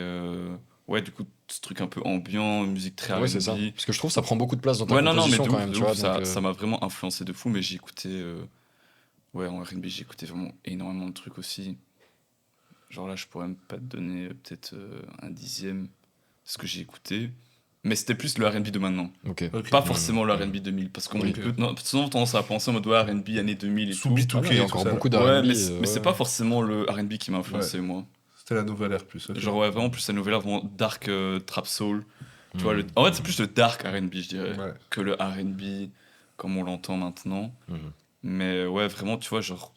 ouais, du coup, ce truc un peu ambiant, musique très Ouais, c'est R&B. ça. Parce que je trouve que ça prend beaucoup de place dans ta Ouais, non, mais composition de quand ouf, même, de tu vois. ouf, Donc, ça m'a vraiment influencé de fou, mais j'ai écouté. Ouais, en RB, j'ai écouté vraiment énormément de trucs aussi. Genre là, je pourrais même pas te donner peut-être un dixième de ce que j'ai écouté. Mais c'était plus le RB de maintenant. ok. Ok. Pas Mhm. forcément le Mhm. RB 2000. Parce qu'on Ok. peut souvent tendance à penser en mode ouais, RB années 2000 et Sous tout. Ah non, il y a B2K, tout encore ça. beaucoup Là. Ouais, d'R&B. mais c'est Ouais. pas forcément le RB qui m'a influencé, Ouais. moi. C'était la nouvelle ère plus. Ok. Genre, ouais, vraiment plus la nouvelle, vraiment dark trap soul. Tu vois, Mhm. en fait, c'est plus le dark RB, je dirais, Ouais. que le RB comme on l'entend maintenant. Mhm. Mais ouais, vraiment, tu vois, genre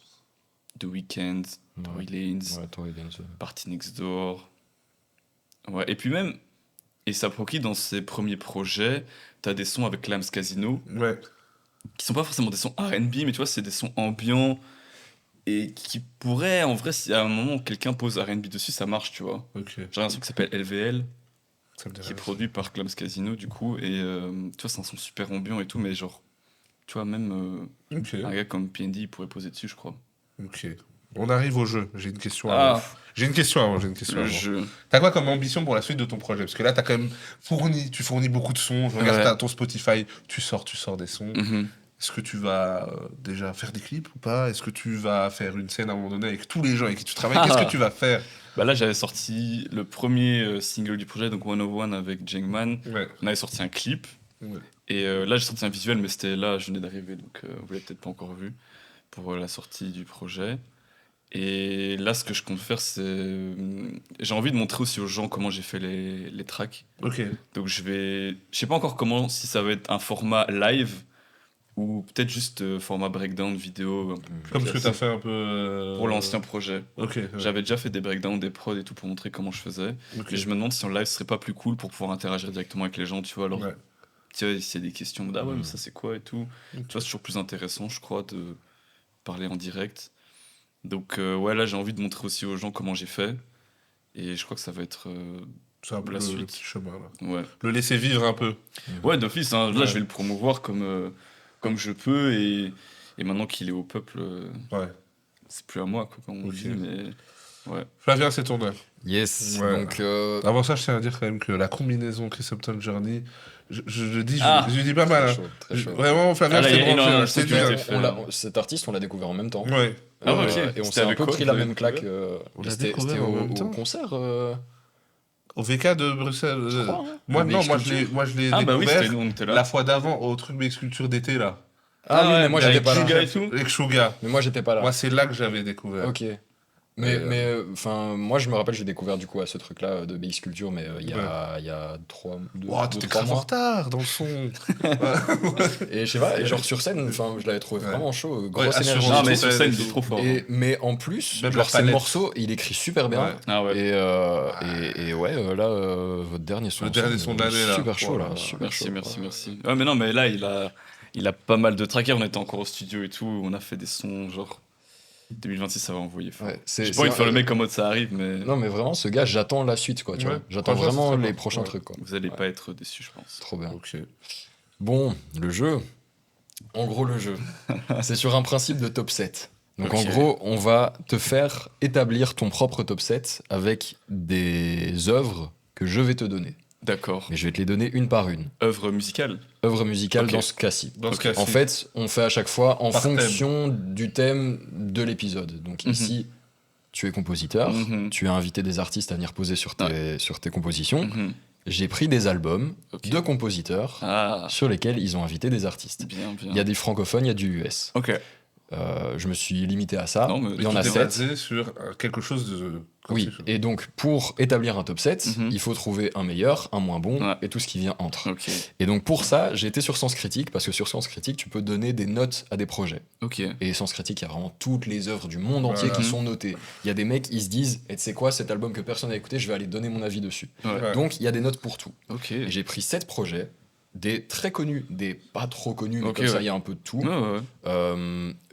The Weeknd, Ouais. Tory Lanez, Ouais, Tory Lanez, ouais. Party Next Door. Ouais, et puis même, et Saproki, dans ses premiers projets, t'as des sons avec Clams Casino, Ouais. qui sont pas forcément des sons R&B, mais tu vois, c'est des sons ambiants, et qui pourraient, en vrai, si à un moment quelqu'un pose R&B dessus, ça marche, tu vois. Ok. J'ai un son qui s'appelle LVL, Ça me dit qui est rien, produit par Clams Casino, du coup, et tu vois, c'est un son super ambiant et tout, mais genre, tu vois, même ça. Ok. un gars comme PND, il pourrait poser dessus, je crois. Ok. On arrive au jeu. J'ai une question avant. Ah, J'ai une question avant. J'ai une question le avant. jeu. T'as quoi comme ambition pour la suite de ton projet? Parce que là, t'as quand même tu fournis beaucoup de sons. Je regarde Ouais. ton Spotify, tu sors des sons. Mhm. Est-ce que tu vas déjà faire des clips ou pas? Est-ce que tu vas faire une scène à un moment donné avec tous les gens avec qui tu travailles? Qu'est-ce que tu vas faire? Bah là, j'avais sorti le premier single du projet, donc 101 avec Jengman. Ouais. On avait sorti un clip. Ouais. Et là, j'ai sorti un visuel, mais c'était là, je venais d'arriver, donc vous l'avez peut-être pas encore vu pour la sortie du projet. Et là, ce que je compte faire, c'est. J'ai envie de montrer aussi aux gens comment j'ai fait les tracks. Ok. Donc je sais pas encore comment, si ça va être un format live ou peut-être juste format breakdown vidéo un peu plus Comme ce que t'as classique fait un peu. pour l'ancien projet. Ok. Ouais. J'avais déjà fait des breakdowns, des prods et tout pour montrer comment je faisais. Ok. Mais je me demande si en live ce serait pas plus cool pour pouvoir interagir directement avec les gens, tu vois. Alors, Ouais. tu vois, s'il y a des questions, ah ouais, mais Mm. ça c'est quoi et tout. Ok. Tu vois, c'est toujours plus intéressant, je crois, de parler en direct. Donc, ouais, là j'ai envie de montrer aussi aux gens comment j'ai fait. Et je crois que ça va être C'est un peu la le suite. petit chemin là. Ouais, Le laisser vivre un peu. ouais d'office, hein. Là Ouais. je vais le promouvoir comme je peux. Et maintenant qu'il est au peuple, Ouais. c'est plus à moi, quoi, comme on Ok. dit. Mais ouais. Flavien, c'est ton heure. Yes. Ouais. Donc, Avant ça, je tiens à dire quand même que la combinaison Chris Upton Journey, je dis, Ah. je dis pas mal. très hein. chaud, très chaud. Vraiment, Flavien, Ah, là, je il t'ai y a branché. énormément Là, de je t'ai choses dit. qui ont hein. été faites. Cet artiste, on l'a découvert en même temps. Ouais. Ah ouais, ok. Et on C'était s'est un avec peu quoi pris que la vous même avez claque. découvert On l'a C'était découvert en même au temps. concert, Au VK de Bruxelles. je crois. Hein. Moi, Le non, BX moi, je l'ai Ah bah oui, découvert on était là. la fois d'avant au truc BX Culture d'été là. Ah oui, ouais, mais moi Mais j'étais avec pas là. Suga et tout. Avec Suga. Mais moi j'étais pas là. Moi, c'est là que j'avais découvert. Ok. Et, Mais enfin, moi je me rappelle, j'ai découvert du coup à ce truc-là de BX Culture, mais il y Ouais. a deux, Oh, deux, t'étais trois grave en mois. retard dans le son. Et je sais pas, et genre sur scène, enfin, je l'avais trouvé Ouais. vraiment chaud, grosse assurance. énergie. Non, Sur mais scène sur scène, et il est tout. trop fort. Mais en plus, Même genre la c'est le palette. morceau, il écrit super bien. Ouais. Ah ouais. Et ouais, là, votre dernier son. Le dernier son de l'année, là. Super chaud, Oh là. là là. Super chaud. Merci. Ouais, mais non, mais là, il a pas mal de trackers. On était encore au studio et tout. On a fait des sons, genre. 2026, ça va envoyer fort. Ouais, J'ai pas envie de faire le mec en mode ça arrive, mais Non, mais vraiment, ce gars, j'attends la suite, quoi. Tu Ouais. vois. J'attends Franchement, vraiment c'est très les bon. prochains Ouais. trucs, quoi. vous allez Ouais. pas être déçus, je pense. Trop bien. Ok. Bon, le jeu. En gros, le jeu. C'est sur un principe de top 7. Donc, en Ok. gros, on va te faire établir ton propre top 7 avec des œuvres que je vais te donner. D'accord. Mais je vais te les donner une par une. Œuvre musicale. Œuvre musicale Ok. dans ce cas-ci. Dans ce Ok. cas-ci. En fait, on fait à chaque fois en Par fonction du thème de l'épisode. Donc Mhm. ici, tu es compositeur, Mhm. tu as invité des artistes à venir poser sur tes compositions. Mhm. J'ai pris des albums Ok. de compositeurs Ah, sur lesquels ils ont invité des artistes. bien, bien. Il y a des francophones, il y a du US. Ok. Je me suis limité à ça. Non, mais Il y en a Tout est 7. basé sur quelque chose de. Oui, et donc pour établir un top 7, Mhm. il faut trouver un meilleur, un moins bon Ouais. et tout ce qui vient entre. Ok. Et donc pour ça, j'ai été sur Sens Critique parce que sur Sens Critique, tu peux donner des notes à des projets. Ok. Et Sens Critique, il y a vraiment toutes les œuvres du monde entier Voilà. qui sont notées. Il y a des mecs, ils se disent, et tu sais quoi, cet album que personne n'a écouté, je vais aller donner mon avis dessus. Ouais. Ouais. Donc il y a des notes pour tout. Ok. Et j'ai pris 7 projets, des très connus, des pas trop connus, mais Ok, comme ça, ouais. il y a un peu de tout. Ouais, ouais.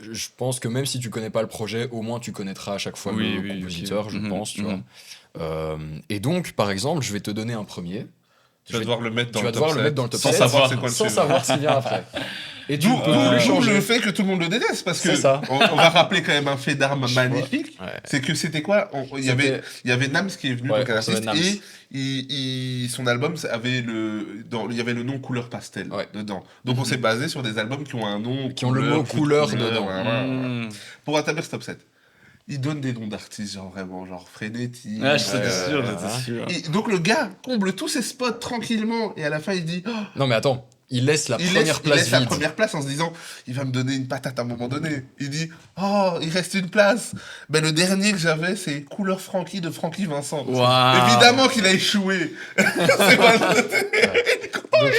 Je pense que même si tu connais pas le projet, au moins tu connaîtras à chaque fois Oui, le oui, compositeur, ok. je Mhm, pense, tu mhm. vois. Et donc, par exemple, je vais te donner un premier. Tu vas devoir le mettre dans Tu le vas top devoir le 7, mettre dans le top sans 7, savoir c'est quoi le sans suivant. savoir ce qui vient après. Et tu D'où peux d'où plus changer. le fait que tout le monde le déteste, parce que C'est ça. on va rappeler quand même un fait d'armes Je vois. magnifique. Ouais. C'est que c'était quoi C'était- il y avait Nams qui est venu, Ouais, donc un on s'appelle artiste, Nams. et son album avait il y avait le nom couleur pastel Ouais. dedans. Donc on s'est basé sur des albums qui ont un nom, Qui ont le mot foot couleur dedans. voilà. Hmm. Pour établir ce top 7. Il donne des noms d'artistes, genre vraiment, genre frénétique. Ah, j'étais sûr, ouais. j'étais sûr. Et donc le gars comble tous ses spots tranquillement, et à la fin il dit, oh, Non, mais attends, il laisse la il première laisse, place il laisse la vide. première place en se disant il va me donner une patate à un moment donné. Il dit oh, il reste une place. Ben, le dernier que j'avais, c'est Couleur Frankie de Frankie Vincent. Waouh. Évidemment qu'il a échoué. C'est pas... Donc,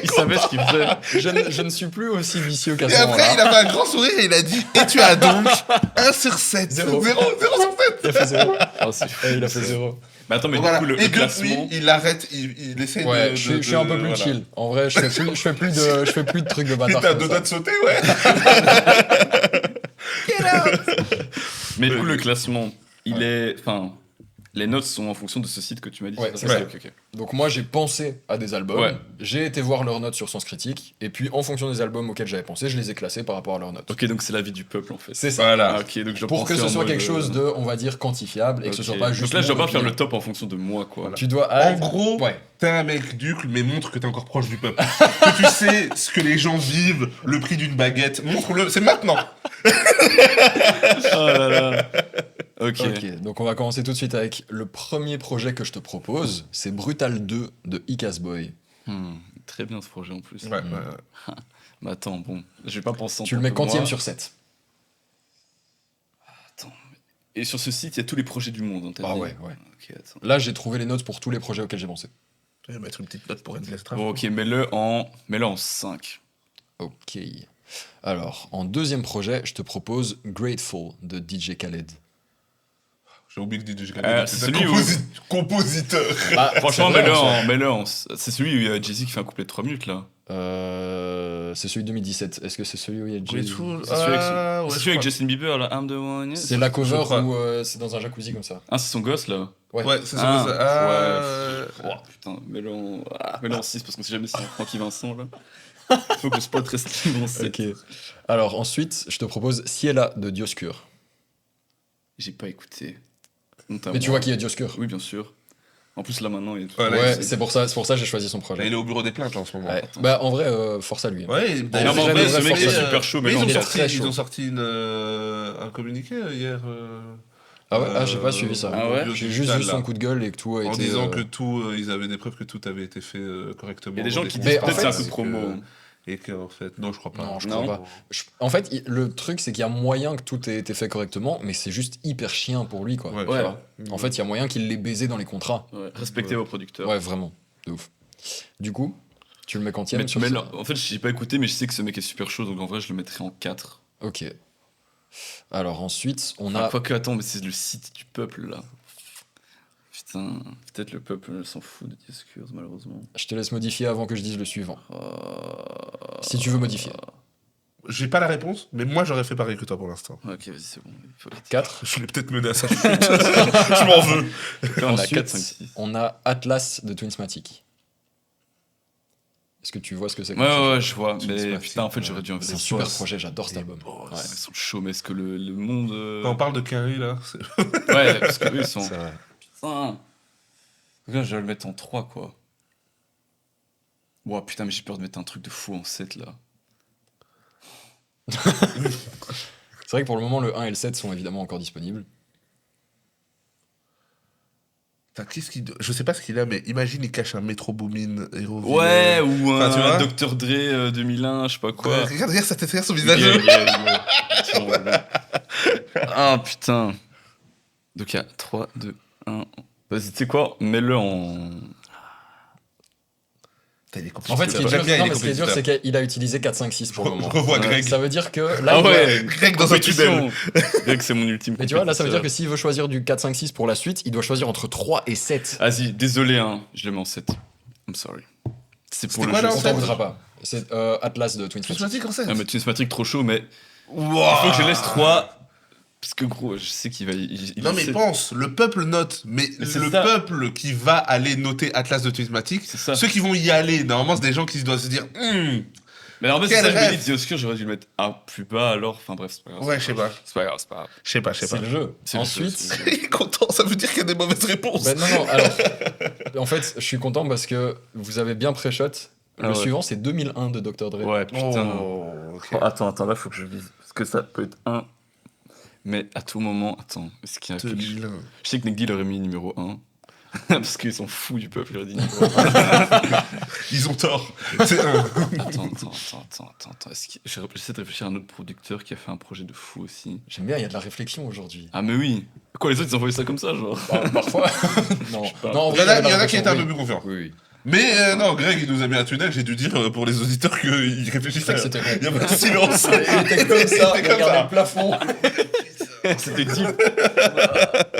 Il savait ce qu'il faisait. je ne suis plus aussi vicieux qu'à Et ce après, il moment-là. a fait un grand sourire et il a dit et tu as donc 1 sur 7. Zéro. 0 sur 7. Il a fait 0. Oh, c'est fou. Il a fait 0. Mais attends, mais Voilà. du coup, Et le depuis, classement. il arrête, il essaie Ouais, de... je suis un peu plus voilà. chill. En vrai, je fais plus de trucs de Et bâtard. t'as comme deux ça. doigts de sauter, ouais. Mais du coup, le classement, il est. Enfin, les notes sont en fonction de ce site que tu m'as dit. Ouais, c'est c'est ça ça. Ok, ok. Donc moi j'ai pensé à des albums, Ouais. j'ai été voir leurs notes sur Sens Critique, et puis en fonction des albums auxquels j'avais pensé, je les ai classés par rapport à leurs notes. Ok, donc c'est l'avis du peuple en fait. C'est ça. Voilà. Ah, ok, donc je Pour que pensais ce en soit mode, quelque chose de, on va dire, quantifiable, et que ce ok. soit pas juste... Donc là, je dois mon pas faire le opinion. top en fonction de moi, quoi. Tu dois... En gros, Ouais. t'es un mec ducle, mais montre que t'es encore proche du peuple. Que tu sais ce que les gens vivent, le prix d'une baguette. Montre-le, c'est maintenant. Oh là là. Ok. Ok, donc on va commencer tout de suite avec le premier projet que je te propose, c'est Brutal 2 de Icas Boy. Très bien ce projet en plus. Ouais, Mm. ouais. Mais attends, bon, je vais pas penser en Tu le tant mets que quantième moi. sur 7. Et sur ce site, il y a tous les projets du monde, on t'a Ah dit. ouais, ouais. Ok, attends. Là j'ai trouvé les notes pour tous les projets auxquels j'ai pensé. Je vais mettre une petite note pour être l'estrade. Bon, ok, mets-le en 5. Ok. Alors, en deuxième projet, je te propose Grateful de DJ Khaled. J'ai oublié que DJ Euh, Khaled c'est était celui où- compositeur. Ah, Franchement, c'est vrai, mets-le en. C'est celui où il y a Jay-Z qui fait un couplet de 3 minutes là. C'est celui de 2017. Est-ce que c'est celui où il y a Jay-Z Grateful. C'est celui avec, Ah, ouais, c'est je celui avec crois. Justin Bieber là, I'm the one. yeah. C'est la je cover crois. où c'est dans un jacuzzi comme ça. Ah, c'est son gosse là. Ouais, c'est Ah, ça. ouais. Oh putain, mets-le en 6 parce qu'on sait jamais si c'est Francky Vincent là. Faut que le spot reste dans 7. Ok. Alors ensuite, je te propose Ciela de Dioscure. J'ai pas écouté. Honte à Mais tu moi. vois qui est Dioscure. Oui, bien sûr. En plus là maintenant, il est tout. Voilà, Ouais, il- c'est pour ça que j'ai choisi son Là, projet. il est au bureau des plaintes en ce moment. Ouais. Bah en vrai, force à lui. Ouais, Non, d'ailleurs, mais en vrai, vrai, vrai, ce mec force est à super chaud, mais mais ils non, ont il est sorti, très ils chaud. ont sorti un communiqué hier. Ah ouais, j'ai pas suivi ça. Ah ouais J'ai juste vu son coup de gueule et que tout a En été. disant que tout, ils avaient des preuves que tout avait été fait correctement. Il y a des gens qui disent peut-être c'est un fait, coup de promo. Et qu'en fait, non, je crois pas. Non, je crois pas. En fait, le truc, c'est qu'il y a moyen que tout ait été fait correctement, mais c'est juste hyper chien pour lui, quoi. Ouais, Tu ouais. vois. En fait, il y a moyen qu'il l'ait baisé dans les contrats. Ouais, respectez vos producteurs. Ouais, vraiment. De ouf. Du coup, tu le mets quantième Mais, sur mais ça là, en fait, j'ai pas écouté, mais je sais que ce mec est super chaud, donc en vrai, je le mettrais en 4. Ok. Alors ensuite, on Ah, a. quoique, attends, mais c'est le site du peuple là. Putain, peut-être le peuple s'en fout de Discours, malheureusement. Je te laisse modifier avant que je dise le suivant. Euh, Si tu veux modifier. J'ai pas la réponse, mais moi j'aurais fait pareil que toi pour l'instant. Ok, vas-y, c'est bon. Il faut... 4. Je l'ai peut-être mené à sa chute. Je m'en veux. On a Ensuite, 4, 5, 6. on a Atlas de Twinsmatic. Est-ce que tu vois ce que c'est? Ouais, je vois. Mais Twinsmatic, putain, en fait, j'aurais dû C'est un investir. super projet, j'adore cet album. Ouais, ils sont chauds, mais est-ce que le monde. Quand on parle de Carrie là, Ouais, parce que eux, ils sont. C'est vrai. Putain. Là, je vais le mettre en 3, quoi. Ouah, putain, mais j'ai peur de mettre un truc de fou en 7, là. C'est vrai que pour le moment, le 1 et le 7 sont évidemment encore disponibles. Enfin, je sais pas ce qu'il a, mais imagine il cache un Metro Boomin Hero. Ouais, ou Enfin, tu vois un Dr. Dre 2001, je sais pas quoi. Regarde ça fait son visage. Ah, putain. Donc, il y a 3, 2, 1. Vas-y, tu sais quoi? Mets-le en. Putain, il est compliqué. En fait, ce qui est J'aime dur, bien, non, il est mais ce qui est dur, compétiteur. c'est qu'il a utilisé 4, 5, 6 pour le moment. Je revois Greg. Ça veut dire que là, Ah il doit- ouais, Greg dans un tunnel. Greg, c'est mon ultime. Mais tu vois, là, ça veut dire que compétiteur. s'il veut choisir du 4, 5, 6 pour la suite, il doit choisir entre 3 et 7. Vas-y, désolé, hein, je le mets en 7. I'm sorry. C'est pour C'était le quoi, jeu. là, en On fait t'en voudra pas. C'est Atlas de Twin Tu Peaks. m'as dit qu'en 7. Ah, mais Tunesmatic trop chaud, mais Wow. il faut que je laisse 3. Parce que gros, je sais qu'il va. Il Non mais essaie- pense, le peuple note, mais c'est le ça. peuple qui va aller noter Atlas de Twismatic, C'est ça. ceux qui vont y aller, normalement c'est des gens qui doivent se dire Mais en fait, c'est Quel ça, je me rêve. dis, Dioscure, j'aurais dû le mettre un plus bas alors. Enfin bref, c'est pas grave. Ouais, je sais pas. C'est pas grave, c'est pas grave. Je sais pas. C'est le jeu. C'est le jeu, Ensuite, c'est le jeu. Il est content, ça veut dire qu'il y a des mauvaises réponses. ben non, alors, en fait, je suis content parce que vous avez bien pré-shot. Le Ah ouais. suivant, c'est 2001 de Dr. Dre. Ouais, putain. Oh, ok. Oh, attends, là, faut que je vise. Parce que ça peut être 1. Mais à tout moment, attends, est-ce qu'il y a quelque chose 2001. Je sais que Negdi l'aurait mis numéro 1. Parce qu'ils sont fous du peuple, il aurait dit numéro 1. Ils ont tort. C'est un. Attends. J'essaie de réfléchir à un autre producteur qui a fait un projet de fou aussi. J'aime bien, il y a de la réflexion aujourd'hui. Ah, mais oui. Quoi, les autres, ils envoyaient ça comme ça, genre Parfois. Non, pas. non, en Il y vrai, en a, de la qui étaient un peu réflexion, plus confiants. oui. Oui. Mais non, Greg, il nous a mis un tunnel, j'ai dû dire pour les auditeurs qu'ils réfléchissaient. C'est vrai que c'était Il y a pas de silence. Il était comme ça, Il était comme regardez ça. le plafond. C'était deep.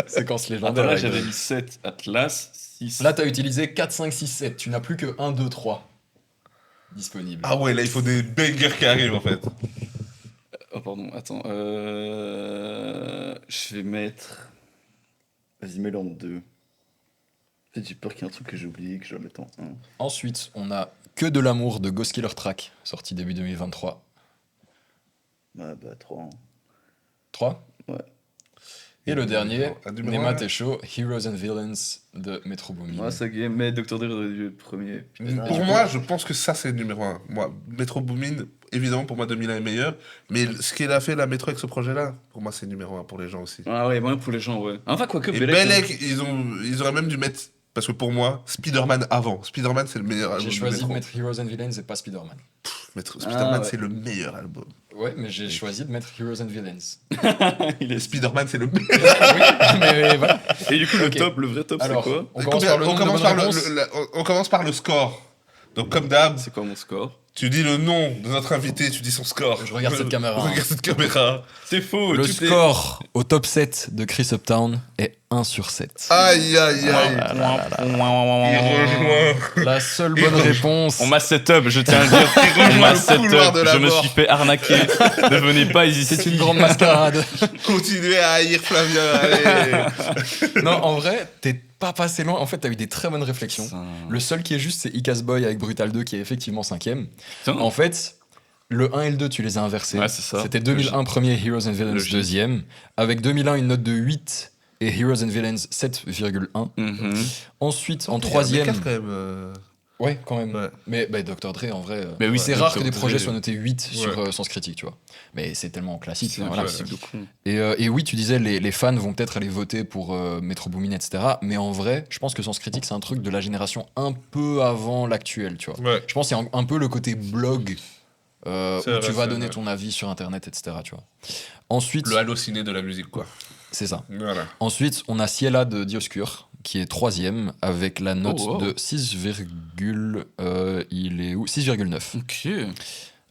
Séquence Attends, légendaire. là, avec j'avais le- mis 7, Atlas, 6. Là, t'as utilisé 4, 5, 6, 7. Tu n'as plus que 1, 2, 3 disponibles. Ah ouais, là il faut des bangers qui arrivent en fait. Oh, pardon, attends. Je vais mettre. Vas-y, mets-le en 2. En fait, j'ai peur qu'il y ait un truc que j'ai oublié, que je dois mettre en 1. Ensuite, on a Que de l'amour de Ghost Killer Track, sorti début 2023. Ouais, bah, 3. 3. Ouais. Et le dernier, Un numéro Nema un. Tesho, Heroes and Villains de Metro Boomin. Ouais, ça game, mais Dr. Dre aurait dû être premier. Pour moi, je pense que ça c'est le numéro 1. Moi, Metro Boomin, évidemment pour moi 2001 est meilleur. Mais ce qu'il a fait la Metro avec ce projet-là, pour moi c'est numéro 1 pour les gens aussi. Ah ouais, moyen pour les gens, ouais. Enfin, quoique, Et Bellec, Bellec, ils auraient même dû mettre. Parce que pour moi, Spider-Man avant. Spider-Man c'est le meilleur album. J'ai choisi de Metro. mettre Heroes and Villains et pas Spider-Man. Spider-Man ouais. c'est le meilleur album. Ouais, mais j'ai choisi de mettre Heroes and Villains. il est... Spider-Man c'est le meilleur. oui, mais voilà. Et du coup, Ok. le vrai top, Alors, c'est quoi on commence par le nombre de bonnes réponses. on commence par le score. Donc comme d'hab, C'est quoi mon score tu dis le nom de notre invité, tu dis son score. Je regarde cette caméra. Regarde cette caméra. C'est faux, Le tout est- score au top 7 de Chris Uptown est 1 sur 7. Aïe aïe aïe. Il rejoint. La seule Il bonne rejoint. réponse. On m'a setup, je tiens à le dire. On m'a le couloir setup, de la je me mort. suis fait arnaquer. Ne venez pas ici. C'est une grande mascarade. Continuez à haïr Flavien. Allez. Non, en vrai, t'es pas passé loin. En fait, t'as eu des très bonnes réflexions. Putain. Le seul qui est juste, c'est Icas Boy avec Brutal 2 qui est effectivement 5ème. Putain. En fait, le 1 et le 2, tu les as inversés. Ouais, c'est ça. C'était 2001 premier, Heroes and Villains Logique. deuxième. Avec 2001, une note de 8 et Heroes and Villains 7,1. Mhm. Ensuite, en Il y a troisième. un écart, quand même. Ouais, quand même. Ouais. Mais bah, Dr. Dre, en vrai, Mais oui, c'est Dr. rare que des Dre. projets soient notés 8 sur Ouais. Sens Critique, tu vois. Mais c'est tellement classique. C'est enfin, un voilà. classique de con. Et oui, tu disais, les fans vont peut-être aller voter pour Metro Boomin, etc. Mais en vrai, je pense que Sens Critique, c'est un truc de la génération un peu avant l'actuel, tu vois. Ouais. Je pense qu'il y a un peu le côté blog, où C'est tu vrai, vas c'est donner vrai. ton avis sur Internet, etc. Tu vois. Ensuite, Le halluciné de la musique, quoi. c'est ça. Voilà. Ensuite, on a Ciela de Dioscure, qui est troisième, avec la note Oh, wow. de 6, il est où 6,9. Ok.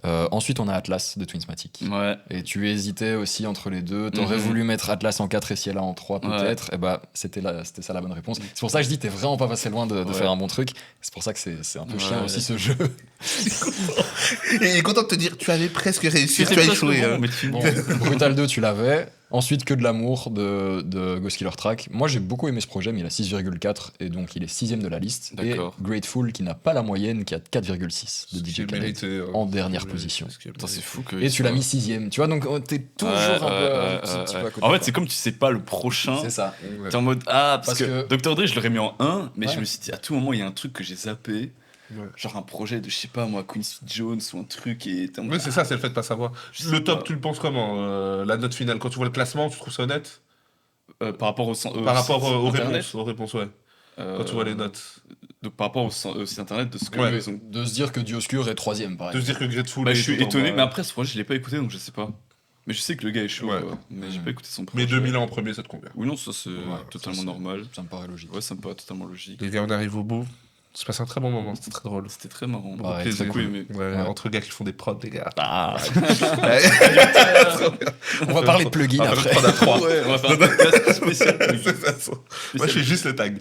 Ensuite, on a Atlas de Twinsmatic. Ouais. Et tu hésitais aussi entre les deux. T'aurais Mhm. voulu mettre Atlas en 4 et Ciela en 3 peut-être. Et bah, c'était ça la bonne réponse. C'est pour ça que je dis, t'es vraiment pas passé loin de Ouais. faire un bon truc. C'est pour ça que c'est un peu chiant Ouais. aussi ce jeu. Et il est content de te dire, tu avais presque réussi, C'était tu as presque échoué. bon, hein. mais tu- Bon, Brutal 2, tu l'avais. Ensuite, Que de l'amour de Ghost Killer Track. Moi, j'ai beaucoup aimé ce projet, mais il a 6,4 et donc il est 6ème de la liste. Et D'accord. Grateful, qui n'a pas la moyenne, qui a 4,6 de Ce qui DJ est Khaled. mérité, en dernière Oui, position. ce qui est Putain, c'est mérité. fou que. Et tu l'as mis 6ème. Tu vois, donc t'es toujours un peu un petit peu à côté. En fait, quoi. c'est comme tu sais pas le prochain. C'est ça. Ouais. T'es en mode parce Parce que que- Dr. Dre, je l'aurais mis en 1, mais Ouais. je me suis dit à tout moment, il y a un truc que j'ai zappé. Ouais. Genre un projet de, je sais pas moi, Quincy Jones ou un truc. Et t'es en mode, Oui, c'est ça, c'est le fait de pas savoir. je sais Le top, pas. tu le penses comment la note finale, quand tu vois le classement, tu trouves ça honnête Par rapport au par rapport aux Internet, réponses, ouais. Quand tu vois les notes. Donc par rapport au site internet de ce que Ouais. ils ont. De se dire que Dioscure est 3ème, par De se exemple. dire que Grateful Bah, est je suis tout en étonné, bas. mais après ce projet, je l'ai pas écouté donc je sais pas. Mais je sais que le gars est chaud, Ouais. quoi. Mais j'ai Mhm. pas écouté son projet. Mais 2000 ans en premier, ça te convient. Oui, non, ça c'est Ouais, totalement ça, c'est- normal. Ça me paraît logique. Ouais, ça me paraît totalement logique. Les gars, on arrive au bout. C'est passé un très bon moment, c'était très drôle. C'était très marrant. Beaucoup de Ouais, plaisir. très cool, mais- Ouais, Ouais. Entre gars qui font des prods, les gars. Ah, Ouais. on va parler de plugins On va après. faire une prod à 3. Ouais, on va faire un podcast spécial. Moi, je fais juste le tag.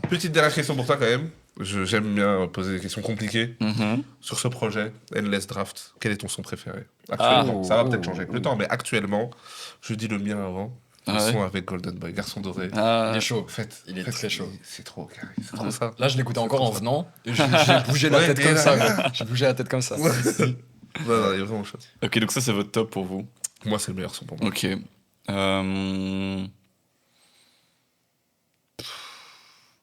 Petite dernière question pour toi, quand même. J'aime bien poser des questions compliquées Mhm. sur ce projet, Endless Draft. Quel est ton son préféré actuellement? Ah. Ça va peut-être changer avec le temps, mais actuellement, je dis le mien avant. Le Ah ouais. son avec Golden Boy, Garçon Doré. Il Ah, est chaud. Faites, Il est faites- très chaud. C'est trop carré, c'est trop ça. Là, je l'écoutais encore en venant. Et j'ai bougé la Ouais, tête et comme là- ça. gros. J'ai bougé la tête comme ça. Ouais. Non, il est vraiment chaud. ok, donc ça c'est votre top pour vous. Moi, c'est le meilleur son pour moi. Ok.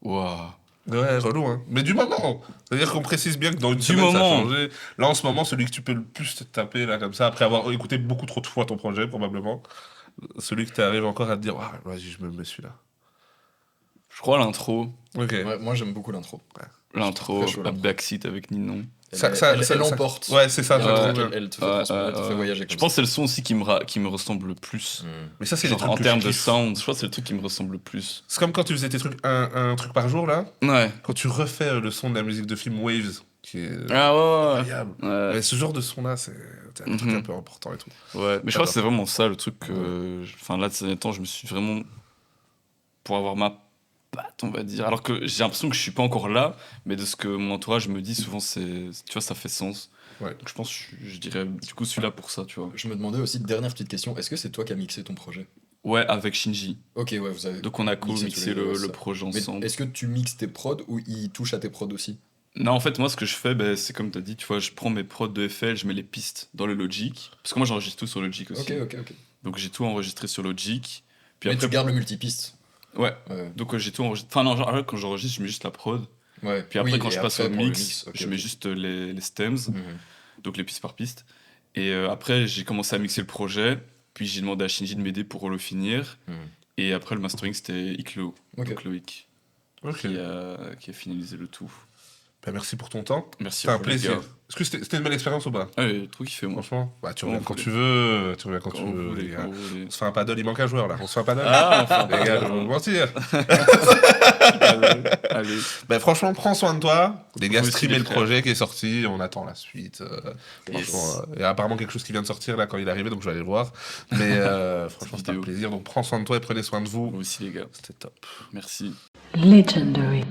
Waouh. Ouais, relou, hein. Mais du moment. C'est-à-dire qu'on précise bien que dans une Du semaine, ça a moment. changé. Là, en ce moment, celui que tu peux le plus te taper, là, comme ça, après avoir écouté beaucoup trop de fois ton projet, probablement, celui que tu arrives encore à te dire, ah, vas-y, je me mets celui-là. Je crois l'intro. Ok. Ouais, moi, j'aime beaucoup l'intro. L'intro, Très chaud, la l'intro. backseat avec Ninon. Elle emporte. Ouais, c'est ça, Il y a ça un trop truc, bien. elle te fait Ouais, transporter, elle te fait voyager Je comme pense que c'est le son aussi qui me ressemble le plus. ça. Mais ça, c'est les Genre, trucs en que termes je de kiffe. sound, je crois que c'est le truc qui me ressemble le plus. C'est comme quand tu faisais tes trucs, un truc par jour, là. Ouais. Quand tu refais le son de la musique de film Waves, qui est Ah ouais, incroyable. ouais. Ouais. Mais ce genre de son-là, c'est un truc Mhm. un peu important et tout. Ouais, mais je crois que c'est vraiment ça le truc que. Enfin, là, de ces derniers temps, je me suis vraiment. Pour avoir ma patte, on va dire. Alors que j'ai l'impression que je suis pas encore là, mais de ce que mon entourage me dit, souvent, c'est. Tu vois, ça fait sens. Ouais. Donc je pense que je dirais du coup celui-là pour ça, tu vois. Je me demandais aussi, dernière petite question, est-ce que c'est toi qui as mixé ton projet? Ouais, avec Shinji. Ok, ouais, vous avez. Donc on a Mixé tous co-mixé les deux, le ça. projet Mais ensemble. est-ce que tu mixes tes prods ou il touche à tes prods aussi? Non, en fait, moi, ce que je fais, ben, c'est comme tu as dit, tu vois, je prends mes prods de FL, je mets les pistes dans le Logic. Parce que moi, j'enregistre tout sur Logic aussi. Ok. Donc j'ai tout enregistré sur Logic. Puis Mais après, tu gardes le multipiste. ouais. Ouais. Donc j'ai tout enregistré. Enfin, non, genre, quand j'enregistre, je mets juste la prod. Ouais. Puis après, Oui, quand et je passe au après, pour le mix, ok, je ok. mets juste les stems, Mhm. donc les pistes par piste. Et après, j'ai commencé à mixer le projet. Puis j'ai demandé à Shinji de m'aider pour le finir. Mhm. Et après, le mastering, c'était Iklo, Ok. donc Loïc, Ok. qui a finalisé le tout. Ben, merci pour ton temps. Merci C'était à un vous, les plaisir. gars. Est-ce que c'était une belle expérience ou pas? Ah, ouais, trop kiffé, moi. Franchement, bah, tu reviens Quand quand vous tu veux. Tu reviens quand Quand tu vous veux. voulez, les gars. quand vous voulez. On se fait un paddle, il manque un joueur là. On se fait un paddle. Ah, enfin, Les gars, je vais vous mentir. allez. Ben, franchement, prends soin de toi. Les gars, Vous aussi, streamez les le frères. projet qui est sorti. On attend la suite. Yes. Franchement, il y a apparemment quelque chose qui vient de sortir là quand il est arrivé, donc je vais aller le voir. Mais franchement, c'était un vidéo. plaisir. Donc prends soin de toi et prenez soin de vous. Vous aussi, les gars. C'était top. Merci. Legendary.